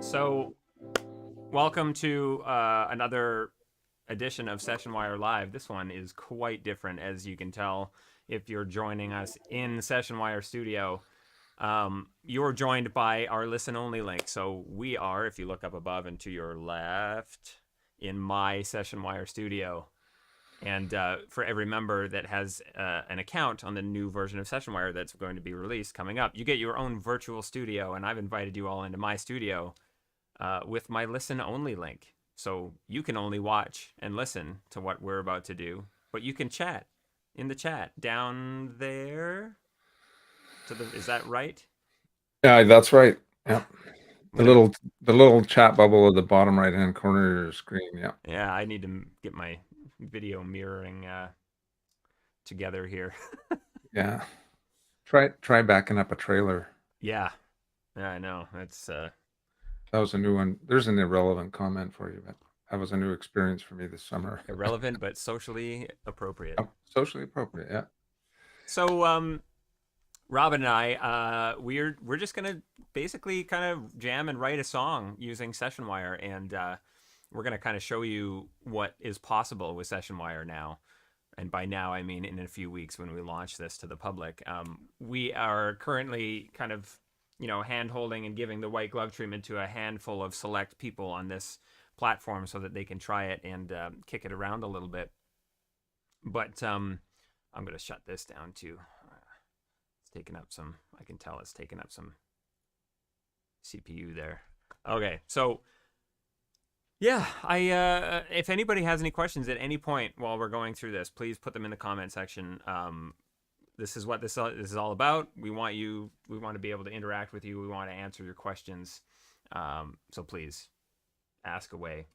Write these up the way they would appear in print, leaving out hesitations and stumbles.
So, welcome to another edition of Sessionwire Live. This one is quite different, as you can tell if you're joining us in Sessionwire Studio. You're joined by our listen only link. So, we are, if you look up above and to your left, in my Sessionwire Studio. And for every member that has an account on the new version of Sessionwire that's going to be released coming up, you get your own virtual studio. And I've invited you all into my studio with my listen only link. So you can only watch and listen to what we're about to do, but you can chat in the chat down there. Is that right? Yeah, that's right. Yeah. I'm The gonna. little chat bubble at the bottom right-hand corner of your screen. Yeah. Yeah, I need to get my video mirroring together here. Yeah. Try backing up a trailer. Yeah, yeah, I know. That's That was a new one. There's an irrelevant comment for you, but that was a new experience for me this summer. irrelevant but socially appropriate. Oh, socially appropriate. Yeah. So, Robin and I, we're just gonna basically kind of jam and write a song using Sessionwire, and we're gonna kind of show you what is possible with Sessionwire now. And by now, I mean in a few weeks when we launch this to the public. We are currently kind of, hand holding and giving the white glove treatment to a handful of select people on this platform so that they can try it and kick it around a little bit. But I'm gonna shut this down too. It's taking up some. I can tell it's taking up some CPU there. Okay, so yeah, I if anybody has any questions at any point while we're going through this, please put them in the comment section. This is what this is all about. We want to be able to interact with you. We want to answer your questions. So please ask away.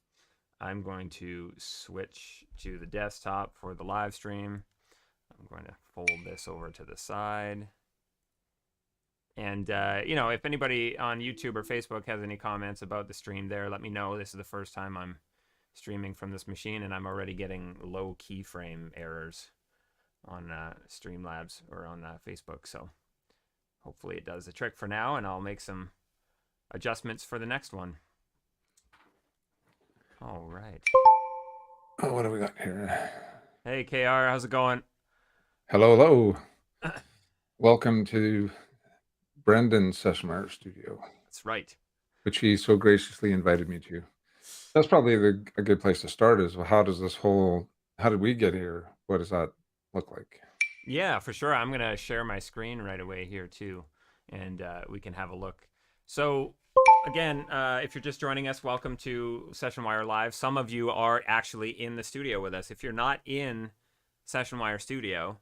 I'm going to switch to the desktop for the live stream. I'm going to fold this over to the side. And, if anybody on YouTube or Facebook has any comments about the stream there, let me know. This is the first time I'm streaming from this machine, and I'm already getting low keyframe errors on Streamlabs or on Facebook. So hopefully it does the trick for now, and I'll make some adjustments for the next one. All right. Oh, what do we got here? Hey, KR, how's it going? Hello, hello. Welcome to Brendan's Sessionwire Studio, That's right. which he so graciously invited me to. That's probably a good place to start is, well, how did we get here? What does that look like? Yeah, for sure. I'm going to share my screen right away here, too, and we can have a look. So, again, if you're just joining us, welcome to Sessionwire Live. Some of you are actually in the studio with us. If you're not in Sessionwire Studio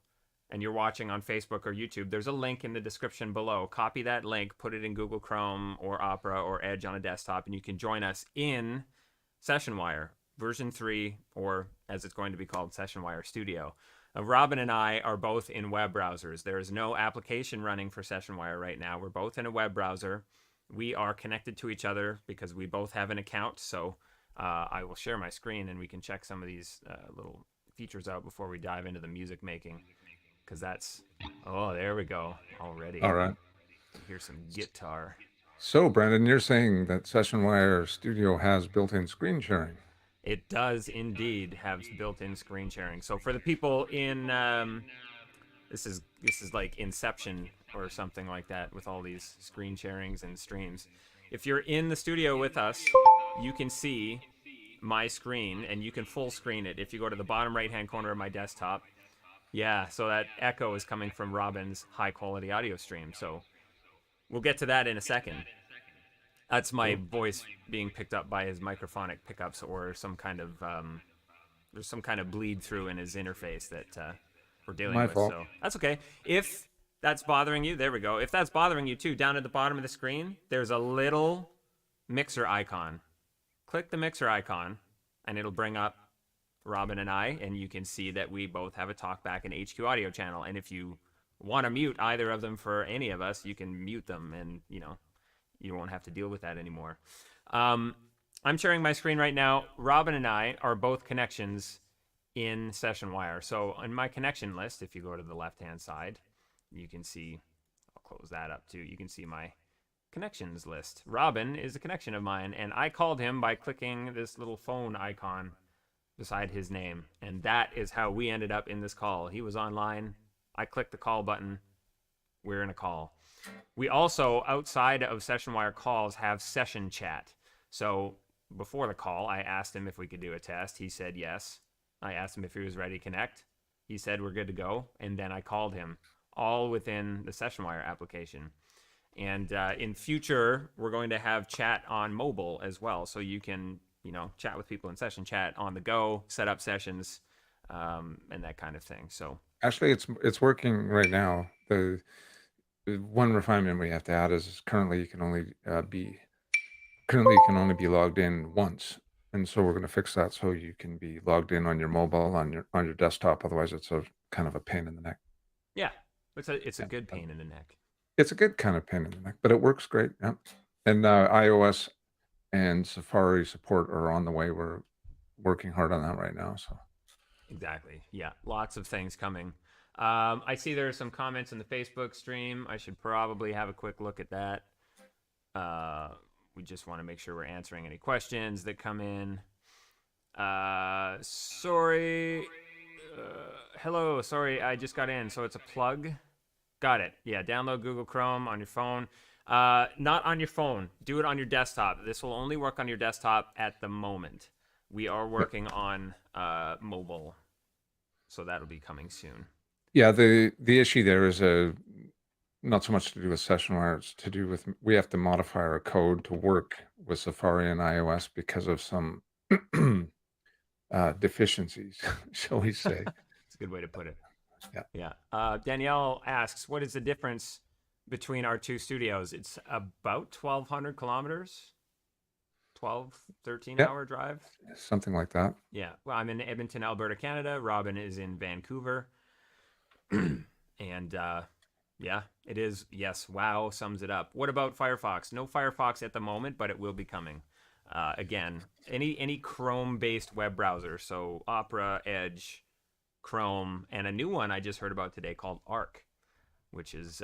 and you're watching on Facebook or YouTube, there's a link in the description below. Copy that link, put it in Google Chrome or Opera or Edge on a desktop, and you can join us in Sessionwire version 3, or as it's going to be called, Sessionwire Studio. Robin and I are both in web browsers. There is no application running for Sessionwire right now. We're both in a web browser. We are connected to each other because we both have an account. So I will share my screen and we can check some of these little features out before we dive into the music making. Because there we go already. All right. Here's some guitar. So, Brandon, you're saying that Sessionwire Studio has built-in screen sharing. It does indeed have built-in screen sharing. So for the people in this is like Inception or something like that with all these screen sharings and streams. If you're in the studio with us, you can see my screen and you can full screen it. If you go to the bottom right-hand corner of my desktop, yeah, so that echo is coming from Robin's high-quality audio stream. So we'll get to that in a second. That's my voice being picked up by his microphonic pickups or some kind of there's some kind of bleed through in his interface that we're dealing My with. fault. So that's okay. If that's bothering you, there we go. If that's bothering you too, down at the bottom of the screen, there's a little mixer icon. Click the mixer icon, and it'll bring up Robin and I, and you can see that we both have a TalkBack and HQ audio channel. And if you want to mute either of them for any of us, you can mute them, and you won't have to deal with that anymore. I'm sharing my screen right now. Robin and I are both connections in Sessionwire. So on my connection list, if you go to the left-hand side, you can see, I'll close that up too. You can see my connections list. Robin is a connection of mine, and I called him by clicking this little phone icon beside his name, and that is how we ended up in this call. He was online. I clicked the call button. We're in a call. We also, outside of Sessionwire calls, have session chat. So before the call, I asked him if we could do a test. He said yes. I asked him if he was ready to connect. He said we're good to go. And then I called him, all within the Sessionwire application. And in future, we're going to have chat on mobile as well. So you can, chat with people in session chat on the go, set up sessions, and that kind of thing. So Actually, it's working right now. The one refinement we have to add is currently you can only be logged in once, and so we're going to fix that so you can be logged in on your mobile, on your desktop. Otherwise, it's a kind of a pain in the neck. yeah, it's a good pain in the neck. It's a good kind of pain in the neck, but it works great. Yeah, and iOS and Safari support are on the way. We're working hard on that right now. So Exactly. Yeah, lots of things coming. I see there are some comments in the Facebook stream. I should probably have a quick look at that. We just want to make sure we're answering any questions that come in. Sorry. Hello. Sorry, I just got in. So it's a plug. Got it. Yeah, download Google Chrome on your phone. Not on your phone. Do it on your desktop. This will only work on your desktop at the moment. We are working on mobile, so that'll be coming soon. yeah, the issue there is not so much to do with Sessionwire. It's to do with we have to modify our code to work with Safari and iOS because of some deficiencies, shall we say. It's a good way to put it. Yeah. Yeah. Danielle asks, what is the difference between our two studios? It's about 1,200 kilometers, 12, 13 Yep. hour drive. Something like that. Yeah. Well, I'm in Edmonton, Alberta, Canada. Robin is in Vancouver. And yeah, it is. Yes. Wow. Sums it up. What about Firefox? No Firefox at the moment, but it will be coming. Again, any Chrome-based web browser, so Opera, Edge, Chrome, and a new one I just heard about today called Arc, which is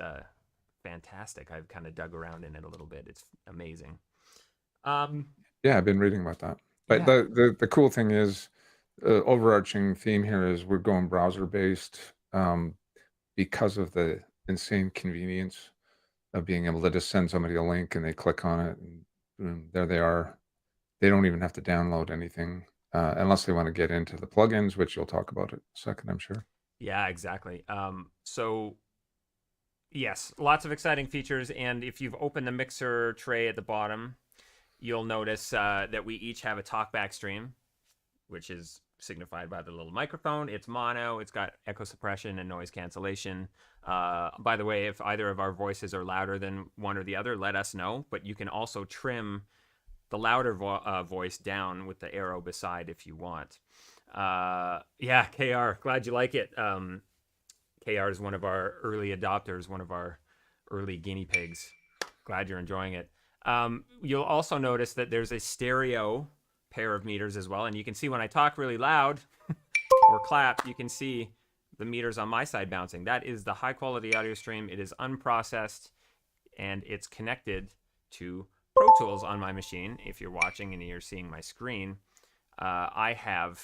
fantastic. I've kind of dug around in it a little bit. It's amazing. Yeah, I've been reading about that. But Yeah. the cool thing is, overarching theme here is we're going browser based because of the insane convenience of being able to just send somebody a link and they click on it and boom, there they are. They don't even have to download anything unless they want to get into the plugins, which you'll talk about in a second, I'm sure. Yeah, exactly. So yes, lots of exciting features. And if you've opened the mixer tray at the bottom, you'll notice that we each have a talkback stream, which is signified by the little microphone. It's mono. It's got echo suppression and noise cancellation. By the way, if either of our voices are louder than one or the other, let us know. But you can also trim the louder voice down with the arrow beside if you want. Yeah, KR, glad you like it. KR is one of our early adopters, one of our early guinea pigs. Glad you're enjoying it. You'll also notice that there's a stereo pair of meters as well. And you can see when I talk really loud or clap, you can see the meters on my side bouncing. That is the high quality audio stream. It is unprocessed and it's connected to Pro Tools on my machine. If you're watching and you're seeing my screen, I have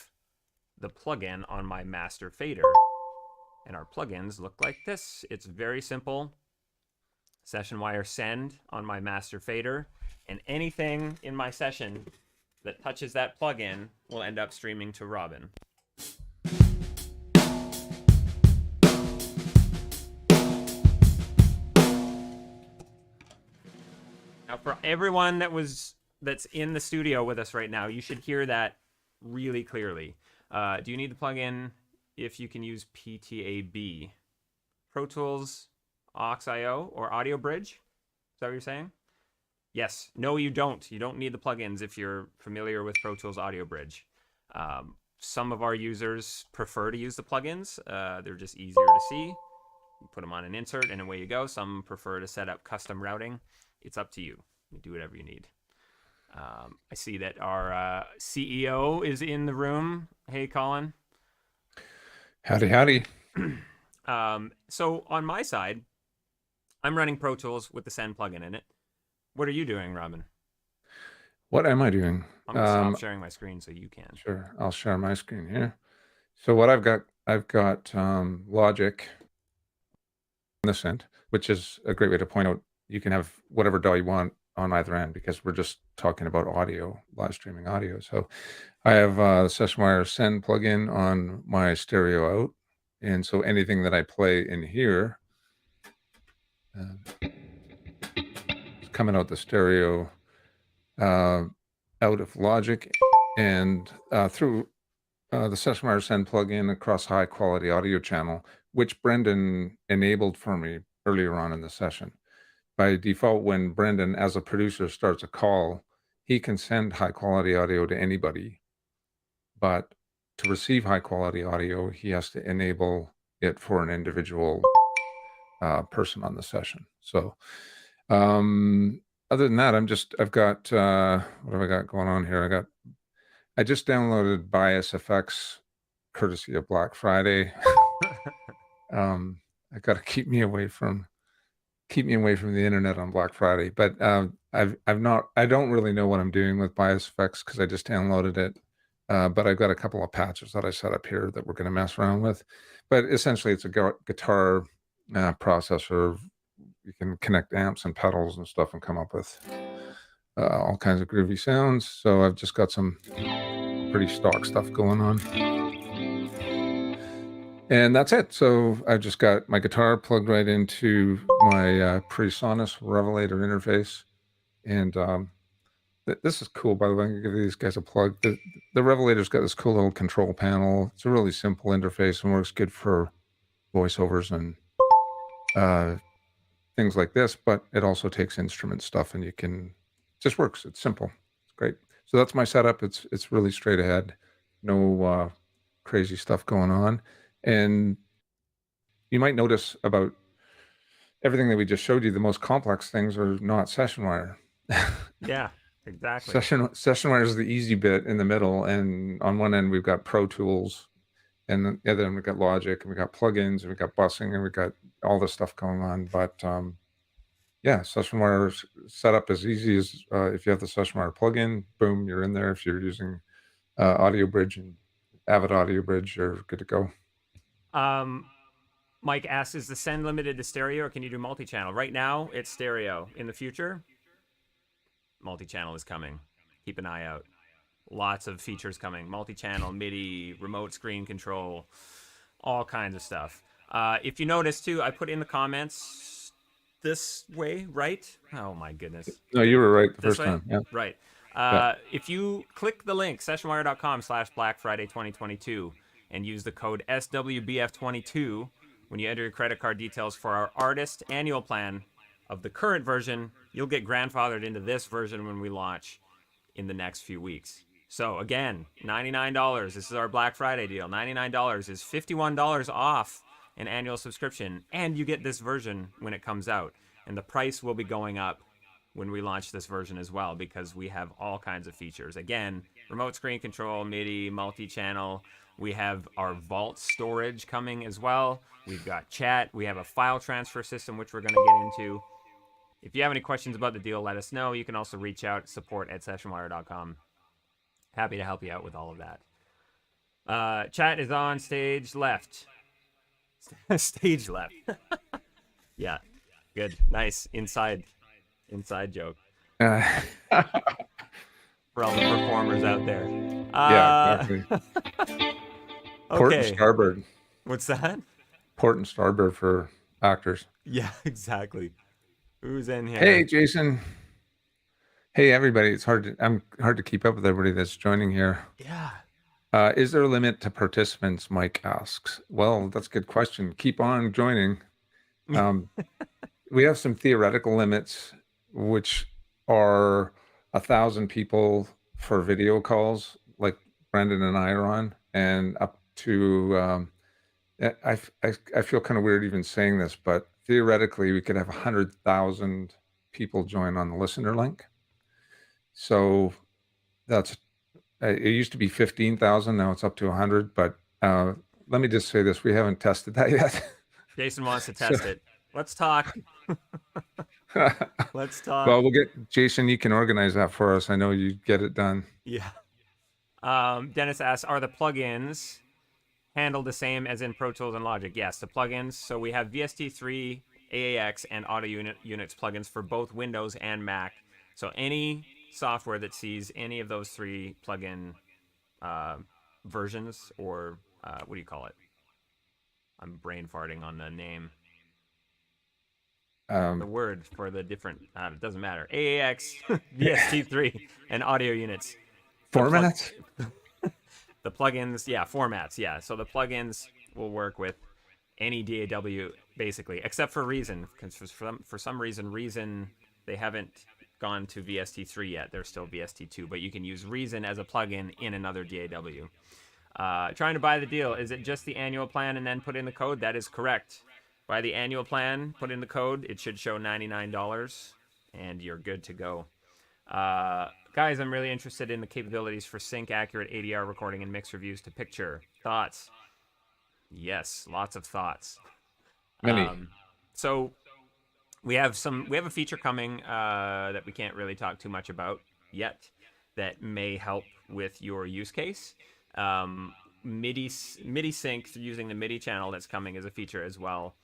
the plugin on my master fader. And our plugins look like this. It's very simple. Sessionwire send on my master fader, and anything in my session that touches that plugin will end up streaming to Robin. Now, for everyone that's in the studio with us right now, you should hear that really clearly. Do you need the plugin? If you can use PTAB, Pro Tools, aux.io, or Audio Bridge? Is that what you're saying? Yes. No, you don't. You don't need the plugins if you're familiar with Pro Tools Audio Bridge. Some of our users prefer to use the plugins. They're just easier to see. You put them on an insert and away you go. Some prefer to set up custom routing. It's up to you. You do whatever you need. I see that our CEO is in the room. Hey, Colin. Howdy. So on my side, I'm running Pro Tools with the Send plugin in it. What are you doing, Robin? What am I doing? I'm gonna stop sharing my screen so you can. Sure, I'll share my screen here. So what I've got Logic on this end, which is a great way to point out you can have whatever DAW you want on either end because we're just talking about audio, live streaming audio. So I have the Sessionwire Send plugin on my stereo out, and so anything that I play in here is coming out the stereo out of Logic and through the Sessionwire Send plugin across high quality audio channel, which Brendan enabled for me earlier on in the session. By default, when Brendan, as a producer, starts a call, he can send high quality audio to anybody. But to receive high quality audio, he has to enable it for an individual person on the session. So, other than that, I've got, what have I got going on here? I just downloaded Bias Effects courtesy of Black Friday. I got to keep me away from the internet on Black Friday. But I don't really know what I'm doing with Bias Effects because I just downloaded it. But I've got a couple of patches that I set up here that we're going to mess around with. But essentially, it's a guitar processor. You can connect amps and pedals and stuff and come up with all kinds of groovy sounds. So I've just got some pretty stock stuff going on. And that's it. So I've just got my guitar plugged right into my PreSonus Revelator interface. And this is cool, by the way. I'm going to give these guys a plug. The Revelator's got this cool little control panel. It's a really simple interface and works good for voiceovers and things like this, but it also takes instrument stuff and just works. It's simple. It's great. So that's my setup. It's really straight ahead. No crazy stuff going on. And you might notice about everything that we just showed you, the most complex things are not Sessionwire. Yeah, exactly. Sessionwire is the easy bit in the middle. And on one end, we've got Pro Tools. And the other end, we've got Logic, and we've got plugins, and we've got busing, and we've got all this stuff going on. But yeah, Sessionwire setup as easy as if you have the Sessionwire plugin, boom, you're in there. If you're using Audio Bridge and Avid Audio Bridge, you're good to go. Mike asks, is the Send limited to stereo or can you do multi-channel? Right now, it's stereo. In the future, multi-channel is coming. Keep an eye out. Lots of features coming. Multi-channel, MIDI, remote screen control, all kinds of stuff. If you notice, too, I put in the comments this way, right? Oh, my goodness. No, you were right the first time. Yeah. Right. If you click the link, sessionwire.com/Black Friday 2022, and use the code SWBF22 when you enter your credit card details for our artist annual plan of the current version, you'll get grandfathered into this version when we launch in the next few weeks. So again, $99. This is our Black Friday deal. $99 is $51 off an annual subscription, and you get this version when it comes out. And the price will be going up when we launch this version as well, because we have all kinds of features. Again, remote screen control, MIDI, multi-channel. We have our vault storage coming as well. We've got chat. We have a file transfer system, which we're going to get into. If you have any questions about the deal, let us know. You can also reach out, support@sessionwire.com. Happy to help you out with all of that. Chat is on stage left. Stage left. Yeah, good. Nice. Inside joke. For all the performers out there. Yeah, exactly. Port and starboard. What's that? Port and starboard for actors. Yeah, exactly. Who's in here? Hey, Jason. Hey, everybody. It's hard to keep up with everybody that's joining here. Yeah. Is there a limit to participants? Mike asks. Well, that's a good question. Keep on joining. We have some theoretical limits, which are 1,000 people for video calls, like Brendan and I are on, and up to. I feel kind of weird even saying this, but theoretically, we could have 100,000 people join on the listener link. So that's. It used to be 15,000. Now it's up to 100. But let me just say this: we haven't tested that yet. Jason wants to test it. Let's talk. Let's talk. Well, we'll get Jason. You can organize that for us. I know you get it done. Yeah. Dennis asks, are the plugins handled the same as in Pro Tools and Logic? Yes, the plugins. So we have VST3, AAX, and Audio Units plugins for both Windows and Mac. So any software that sees any of those three plugin uh, versions, or what do you call it? I'm brain farting on the name. The Um, word for the different, it doesn't matter. AAX, VST3, and Audio Units. The plug formats. the plugins, yeah, formats, yeah. So the plugins will work with any DAW basically, except for Reason, because for some reason Reason they haven't gone to VST3 yet. They're still VST2, but you can use Reason as a plugin in another DAW. Trying to buy the deal. Is it just the annual plan and then put in the code? That is correct. Buy the annual plan, put in the code. It should show $99, and you're good to go. Guys, I'm really interested in the capabilities for sync accurate ADR recording and mix reviews to picture. Thoughts? Yes, lots of thoughts. Many. So we have a feature coming that we can't really talk too much about yet that may help with your use case. MIDI sync using the MIDI channel that's coming as a feature as well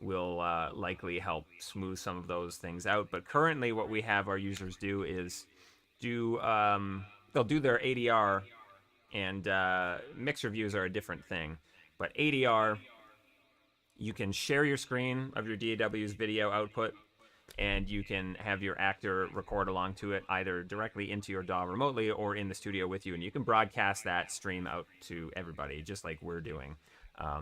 will likely help smooth some of those things out. But currently, what we have our users do is they'll do their ADR, and mix reviews are a different thing. But ADR, you can share your screen of your DAW's video output, and you can have your actor record along to it either directly into your DAW remotely or in the studio with you, and you can broadcast that stream out to everybody just like we're doing.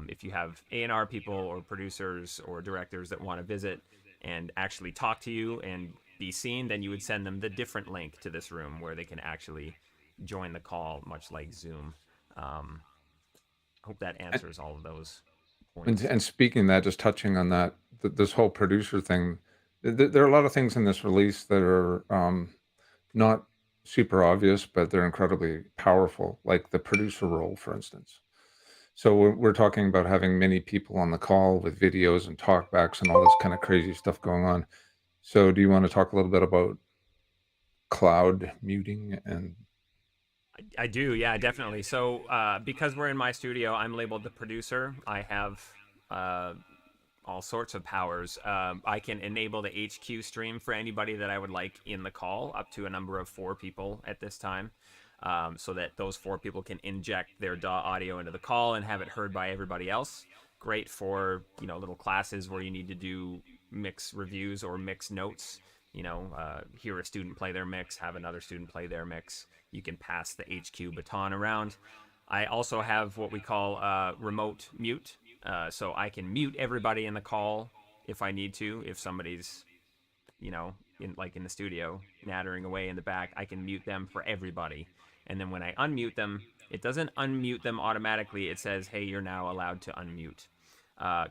If you have A&R people or producers or directors that want to visit and actually talk to you and be seen, then you would send them the different link to this room where they can actually join the call, much like Zoom. Hope that answers all of those points. And speaking of that, just touching on that, this whole producer thing, there are a lot of things in this release that are not super obvious, but they're incredibly powerful, like the producer role, for instance. So we're talking about having many people on the call with videos and talkbacks and all this kind of crazy stuff going on. So do you want to talk a little bit about cloud muting and I do, yeah, definitely. So because we're in my studio, I'm labeled the producer. I have all sorts of powers. I can enable the HQ stream for anybody that I would like in the call, up to a number of 4 people at this time, so that those 4 people can inject their DAW audio into the call and have it heard by everybody else. Great for, little classes where you need to do mix reviews or mix notes. Hear a student play their mix, have another student play their mix. You can pass the HQ baton around. I also have what we call remote mute. So I can mute everybody in the call if I need to. If somebody's, in the studio, nattering away in the back, I can mute them for everybody. And then when I unmute them, it doesn't unmute them automatically. It says, hey, you're now allowed to unmute.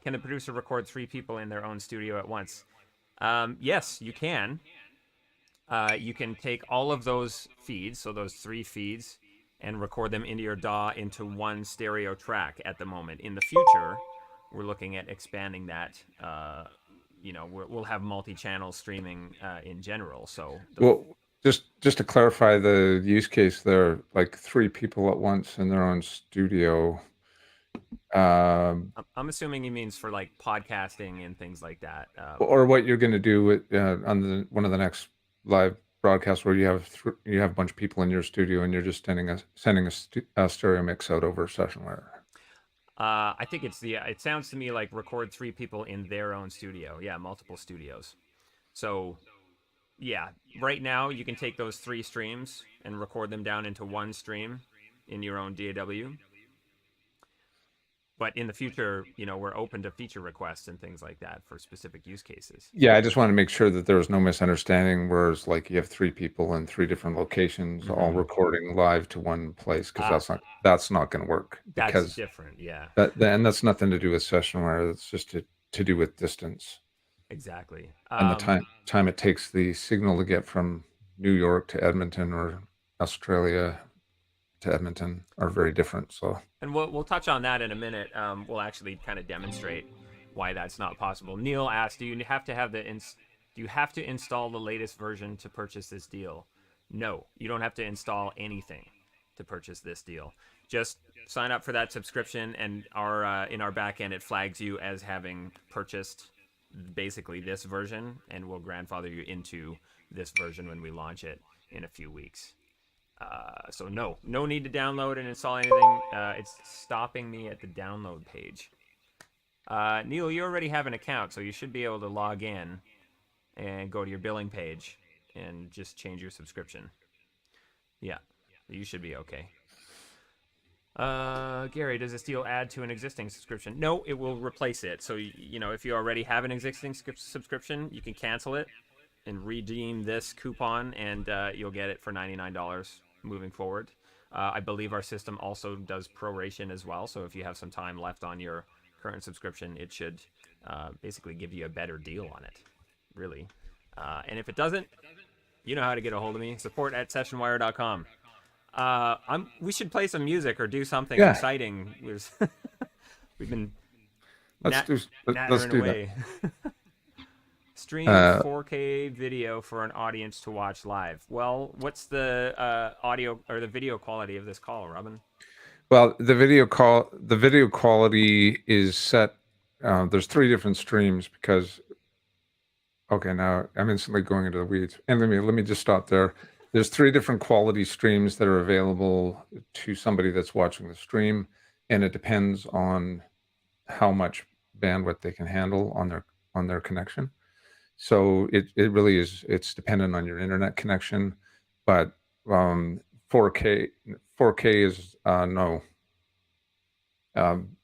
Can the producer record 3 people in their own studio at once? Yes, you can. You can take all of those feeds, so those 3 feeds, and record them into your DAW into one stereo track at the moment. In the future, we're looking at expanding that. We'll have multi-channel streaming in general. So well, just to clarify the use case there, like 3 people at once in their own studio. I'm assuming he means for like podcasting and things like that. Or what you're going to do with, on one of the next live broadcasts where you have a bunch of people in your studio and you're just sending a stereo mix out over Sessionwire. I think it sounds to me like record 3 people in their own studio. Yeah, multiple studios. So yeah, right now you can take those 3 streams and record them down into one stream in your own DAW. But in the future, we're open to feature requests and things like that for specific use cases. Yeah, I just want to make sure that there was no misunderstanding. Whereas, like, you have 3 people in 3 different locations, all recording live to one place, because that's not going to work. That's different, yeah. And that's nothing to do with Sessionwire. That's just to do with distance. Exactly. And the time it takes the signal to get from New York to Edmonton or Australia to Edmonton are very different. So, and we'll touch on that in a minute. We'll actually kind of demonstrate why that's not possible. Neil asked, do you have to have the Do you have to install the latest version to purchase this deal? No, you don't have to install anything to purchase this deal. Just sign up for that subscription, and our in our backend it flags you as having purchased basically this version, and we'll grandfather you into this version when we launch it in a few weeks. So no need to download and install anything. It's stopping me at the download page. Neil, you already have an account, so you should be able to log in and go to your billing page and just change your subscription. Yeah, you should be okay. Gary, does this deal add to an existing subscription? No, it will replace it. So, if you already have an existing subscription, you can cancel it and redeem this coupon, and you'll get it for $99 moving forward. I believe our system also does proration as well. So if you have some time left on your current subscription, it should basically give you a better deal on it, really. And if it doesn't, you know how to get a hold of me. Support@sessionwire.com. We should play some music or do something Yeah, exciting. We've been let's do let's nattering do that. away. Stream Uh, 4K video for an audience to watch live. Well, what's the audio or the video quality of this call, Robin? well, the video quality is set. There's 3 different streams because okay, now I'm instantly going into the weeds. And let me just stop there. There's 3 different quality streams that are available to somebody that's watching the stream, and it depends on how much bandwidth they can handle on their connection. So it really is, it's dependent on your internet connection, but 4K 4K is no,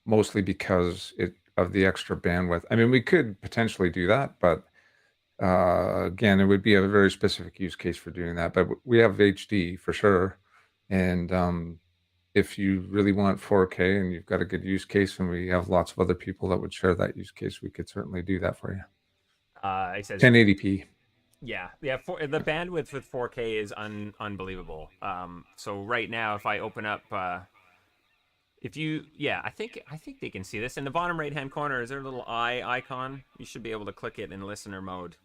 mostly because of the extra bandwidth. I mean, we could potentially do that, but again, it would be a very specific use case for doing that. But we have HD for sure, and if you really want 4K and you've got a good use case, and we have lots of other people that would share that use case, we could certainly do that for you. It says 1080p. yeah. The bandwidth with 4K is unbelievable. So right now, if I open up, I think they can see this in the bottom right hand corner. Is there a little eye icon? You should be able to click it in listener mode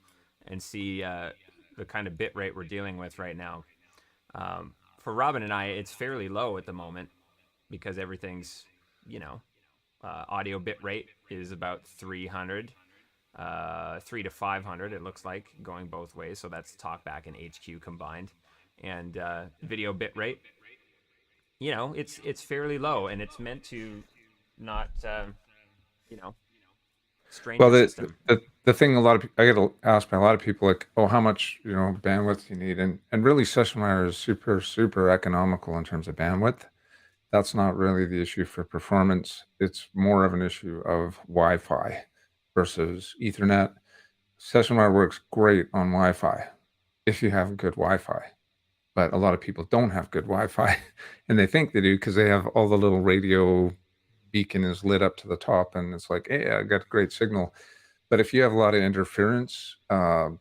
and see the kind of bit rate we're dealing with right now. For Robin and I, it's fairly low at the moment because everything's, audio bit rate is about 300. 3 to 500 it looks like, going both ways, so that's talkback and HQ combined. And video bit rate, it's fairly low, and it's meant to not strain Well, your system. the thing I get asked by a lot of people, like, oh, how much bandwidth you need, and really Sessionwire is super super economical in terms of bandwidth. That's not really the issue for performance. It's more of an issue of Wi-Fi versus Ethernet. Sessionwire works great on Wi-Fi if you have good Wi-Fi, but a lot of people don't have good Wi-Fi, and they think they do because they have all the little radio beacon is lit up to the top, and it's like, hey, I got a great signal. But if you have a lot of interference in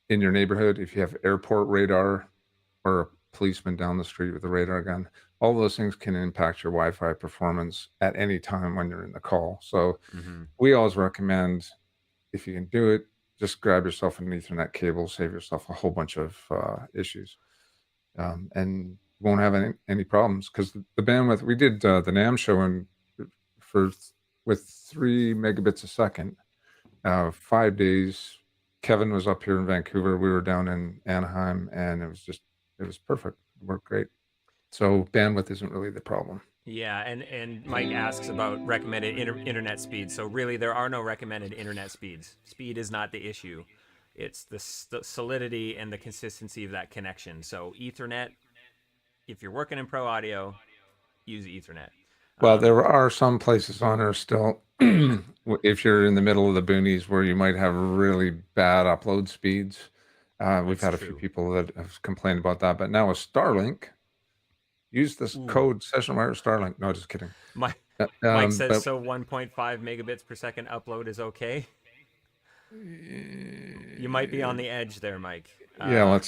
your neighborhood, if you have airport radar or a policeman down the street with a radar gun, all those things can impact your Wi-Fi performance at any time when you're in the call. So we always recommend, if you can do it, just grab yourself an Ethernet cable, save yourself a whole bunch of issues, and you won't have any problems, because the bandwidth, we did the NAM show with 3 megabits a second, 5 days. Kevin was up here in Vancouver. We were down in Anaheim, and it was perfect. It worked great. So bandwidth isn't really the problem. Yeah, and Mike asks about recommended internet speeds. So really, there are no recommended internet speeds. Speed is not the issue. It's the solidity and the consistency of that connection. So Ethernet, if you're working in pro audio, use Ethernet. Well, there are some places on Earth still, if you're in the middle of the boonies, where you might have really bad upload speeds. We've had a few people that have complained about that. But now with Starlink, use this code Sessionwire Starlink. No, just kidding. Mike says, so 1.5 megabits per second upload is okay. You might be on the edge there, Mike. Yeah,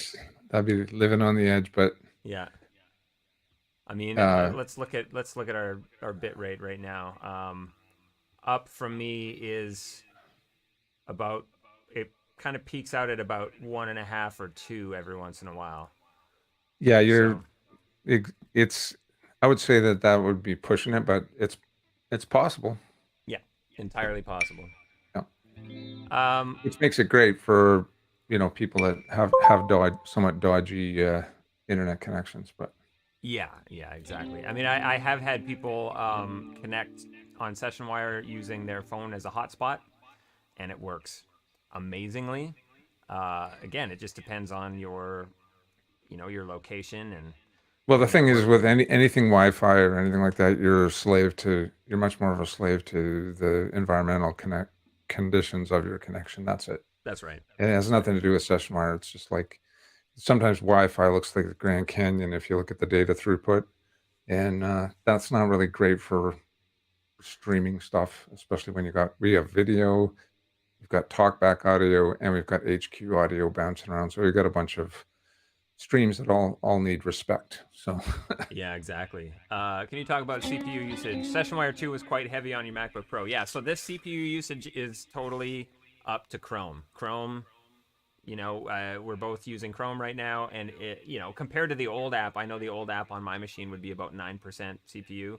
that'd be living on the edge, but yeah. I mean, let's look at our bit rate right now. Up from me is about, it kind of peaks out at about 1.5 or 2 every once in a while. Yeah, So it's I would say that that would be pushing it, but it's possible. yeah, entirely possible. Yeah. Um, Which makes it great for, people that have somewhat dodgy internet connections, but yeah, exactly. I mean, I have had people connect on Sessionwire using their phone as a hotspot, and it works amazingly. Again, it just depends on your location and well, your the thing is network. with anything Wi-Fi or anything like that, you're much more of a slave to the environmental connect conditions of your connection. That's it. That's right. It has That's right. nothing to do with session wire. It's just like sometimes Wi-Fi looks like the Grand Canyon if you look at the data throughput, and that's not really great for streaming stuff, especially when we have video, we've got talkback audio, and we've got HQ audio bouncing around. So we've got a bunch of streams that all need respect. So Yeah, exactly. Can you talk about CPU usage? Sessionwire 2 was quite heavy on your MacBook Pro. Yeah, so this CPU usage is totally up to Chrome. Chrome, we're both using Chrome right now, and compared to the old app, I know the old app on my machine would be about 9% CPU.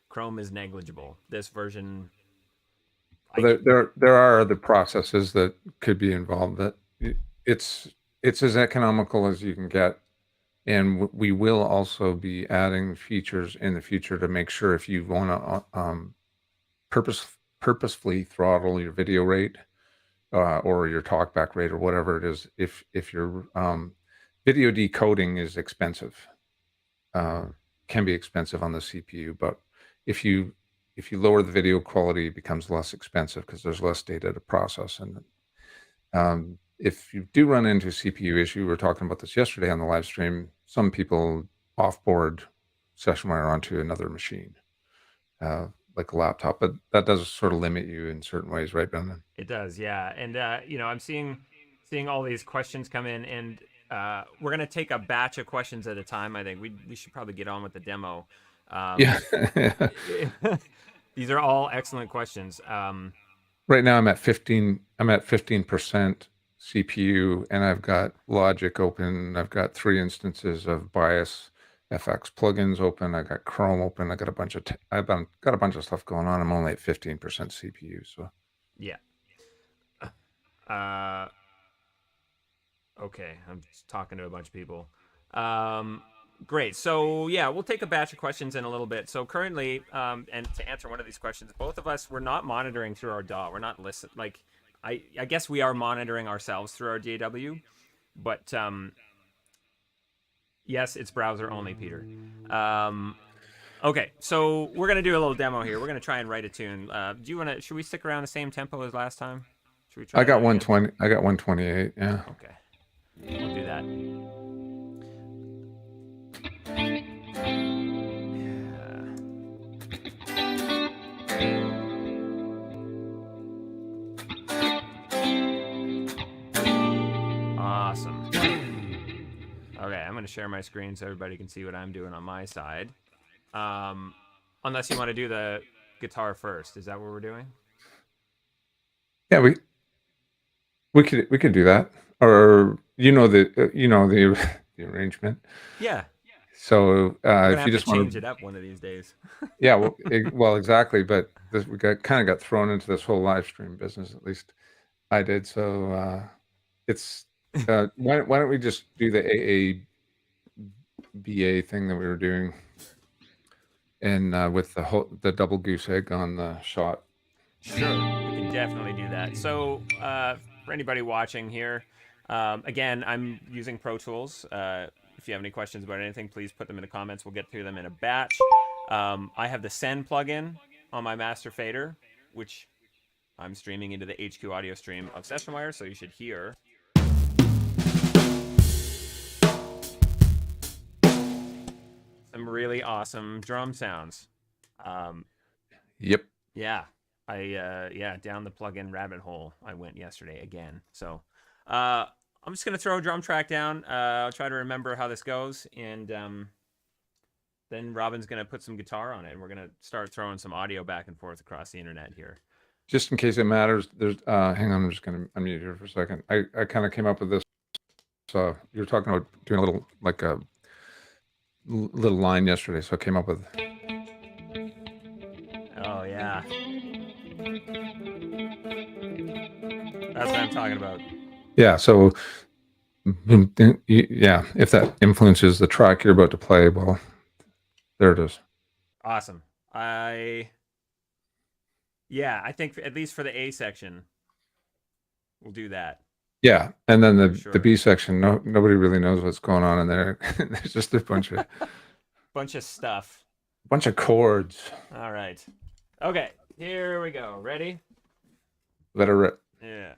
Chrome is negligible. This version, I get. there are other processes that could be involved. That it's it's as economical as you can get, and we will also be adding features in the future to make sure if you want to purposefully throttle your video rate or your talkback rate or whatever it is, if your video decoding is expensive, uh, can be expensive on the CPU, but if you if you lower the video quality, it becomes less expensive because there's less data to process. And if you do run into a CPU issue, we were talking about this yesterday on the live stream. Some people offboard Sessionwire onto another machine, uh, like a laptop, but that does sort of limit you in certain ways, right, Brendan? It does, yeah. And I'm seeing all these questions come in, and we're gonna take a batch of questions at a time. I think we should probably get on with the demo. Yeah. These are all excellent questions. Right now I'm at 15% CPU, and I've got Logic open. I've got 3 instances of Bias FX plugins open. I got Chrome open. Got a bunch of stuff going on. I'm only at 15% CPU, so Yeah. Uh, okay, I'm just talking to a bunch of people. Great. So yeah, we'll take a batch of questions in a little bit. So currently, and to answer one of these questions, both of us we're not monitoring through our DAW. We're not listen like I guess we are monitoring ourselves through our DAW, but yes, it's browser only, Peter. Okay, so we're gonna do a little demo here. We're gonna try and write a tune. Do you want to? Should we stick around the same tempo as last time? Should we try that again? I got 128, yeah. Okay, we'll do that. Awesome. Okay, I'm going to share my screen so everybody can see what I'm doing on my side. Unless you want to do the guitar first. Is that what we're doing? Yeah, we could do that. Or the the arrangement. Yeah. So, We're going to if you have to just want change to it up one of these days. Yeah, well, exactly, but we got thrown into this whole live stream business. At least I did. So it's why don't we just do the AABA thing that we were doing, and with the double goose egg on the shot. Sure, we can definitely do that. So, for anybody watching here, again, I'm using Pro Tools. If you have any questions about anything, please put them in the comments. We'll get through them in a batch. I have the Send plugin on my master fader, which I'm streaming into the HQ audio stream of Sessionwire, so you should hear some really awesome drum sounds. Yep. Yeah, down the plugin rabbit hole I went yesterday again. So I'm just gonna throw a drum track down. I'll try to remember how this goes, and then Robin's gonna put some guitar on it, and we're gonna start throwing some audio back and forth across the internet here. just in case it matters, there's hang on, I'm just gonna unmute here for a second. I kind of came up with this. You're talking about doing a little like a little line yesterday, so I came up with. Oh yeah, that's what I'm talking about. Yeah, so yeah, if that influences the track you're about to play, well, there it is. Awesome. I think at least for the A section, we'll do that. Yeah, and then the Sure. B section, nobody really knows what's going on in there. There's just a bunch of stuff. Bunch of chords. All right. Okay, here we go. Ready? Let her rip. Yeah.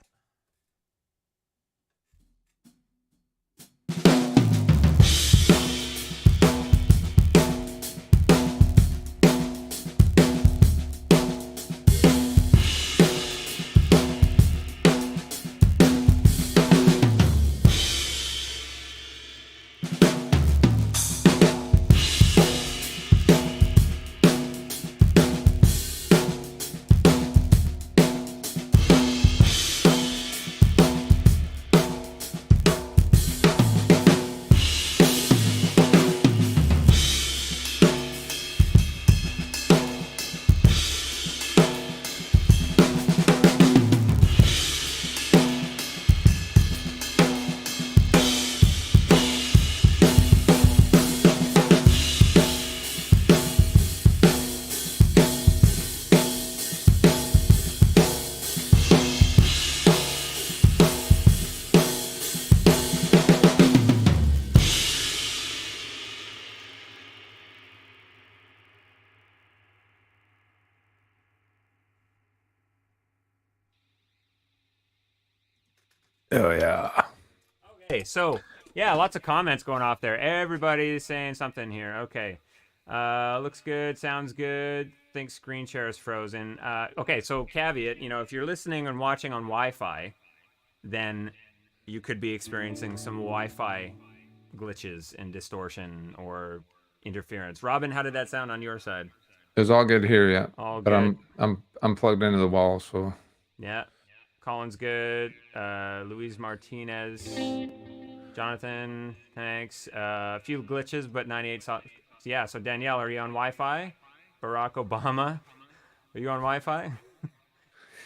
Oh yeah. Okay, so yeah, lots of comments going off there. Everybody's saying something here. Okay. Looks good, sounds good. Think screen share is frozen. Okay, so caveat, if you're listening and watching on Wi-Fi, then you could be experiencing some Wi-Fi glitches and distortion or interference. Robin, how did that sound on your side? It's all good here, yeah. All But good. I'm plugged into the wall, so Yeah. Colin's good. Luis Martinez. Jonathan, thanks. A few glitches, but 98. Yeah, so Danielle, are you on Wi-Fi? Barack Obama, are you on Wi-Fi?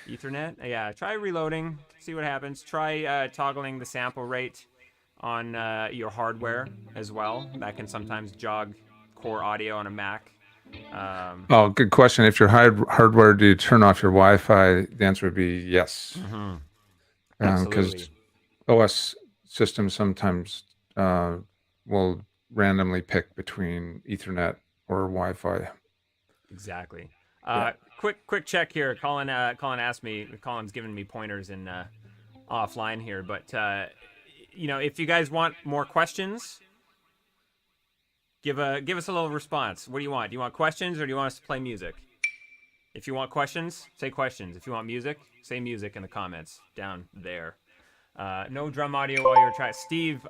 Ethernet? Yeah, try reloading, see what happens. Try toggling the sample rate on your hardware as well. That can sometimes jog core audio on a Mac. Oh, good question. If you're hardware, do you turn off your Wi-Fi? The answer would be yes. Absolutely. Because OS systems sometimes will randomly pick between Ethernet or Wi-Fi. Exactly. Yeah. Quick check here. Colin asked me. Colin's given me pointers in offline here, but if you guys want more questions, give us a little response. What do you want? Do you want questions or do you want us to play music? If you want questions, say questions. If you want music, say music in the comments down there. No drum audio while you're trying. Steve,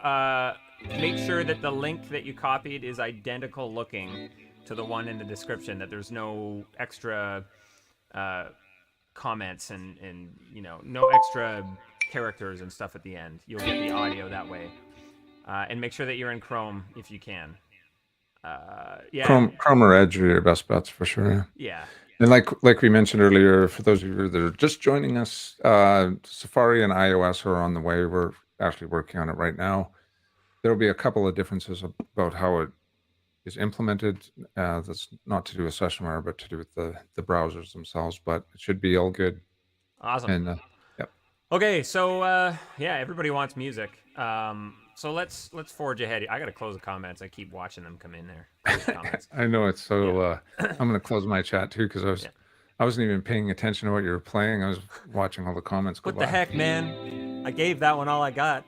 make sure that the link that you copied is identical looking to the one in the description, that there's no extra comments and no extra characters and stuff at the end. You'll get the audio that way. And make sure that you're in Chrome if you can. Yeah. Chrome or Edge are your best bets for sure. Yeah. And like we mentioned earlier, for those of you that are just joining us, Safari and iOS are on the way. We're actually working on it right now. There will be a couple of differences about how it is implemented. That's not to do with Sessionwire, but to do with the browsers themselves. But it should be all good. Awesome. And yep. Okay, so yeah, everybody wants music. So let's forge ahead. I gotta close the comments. I keep watching them come in there. I know it's so. Yeah. I'm gonna close my chat too because I wasn't even paying attention to what you were playing. I was watching all the comments go by. What the heck, man? I gave that one all I got.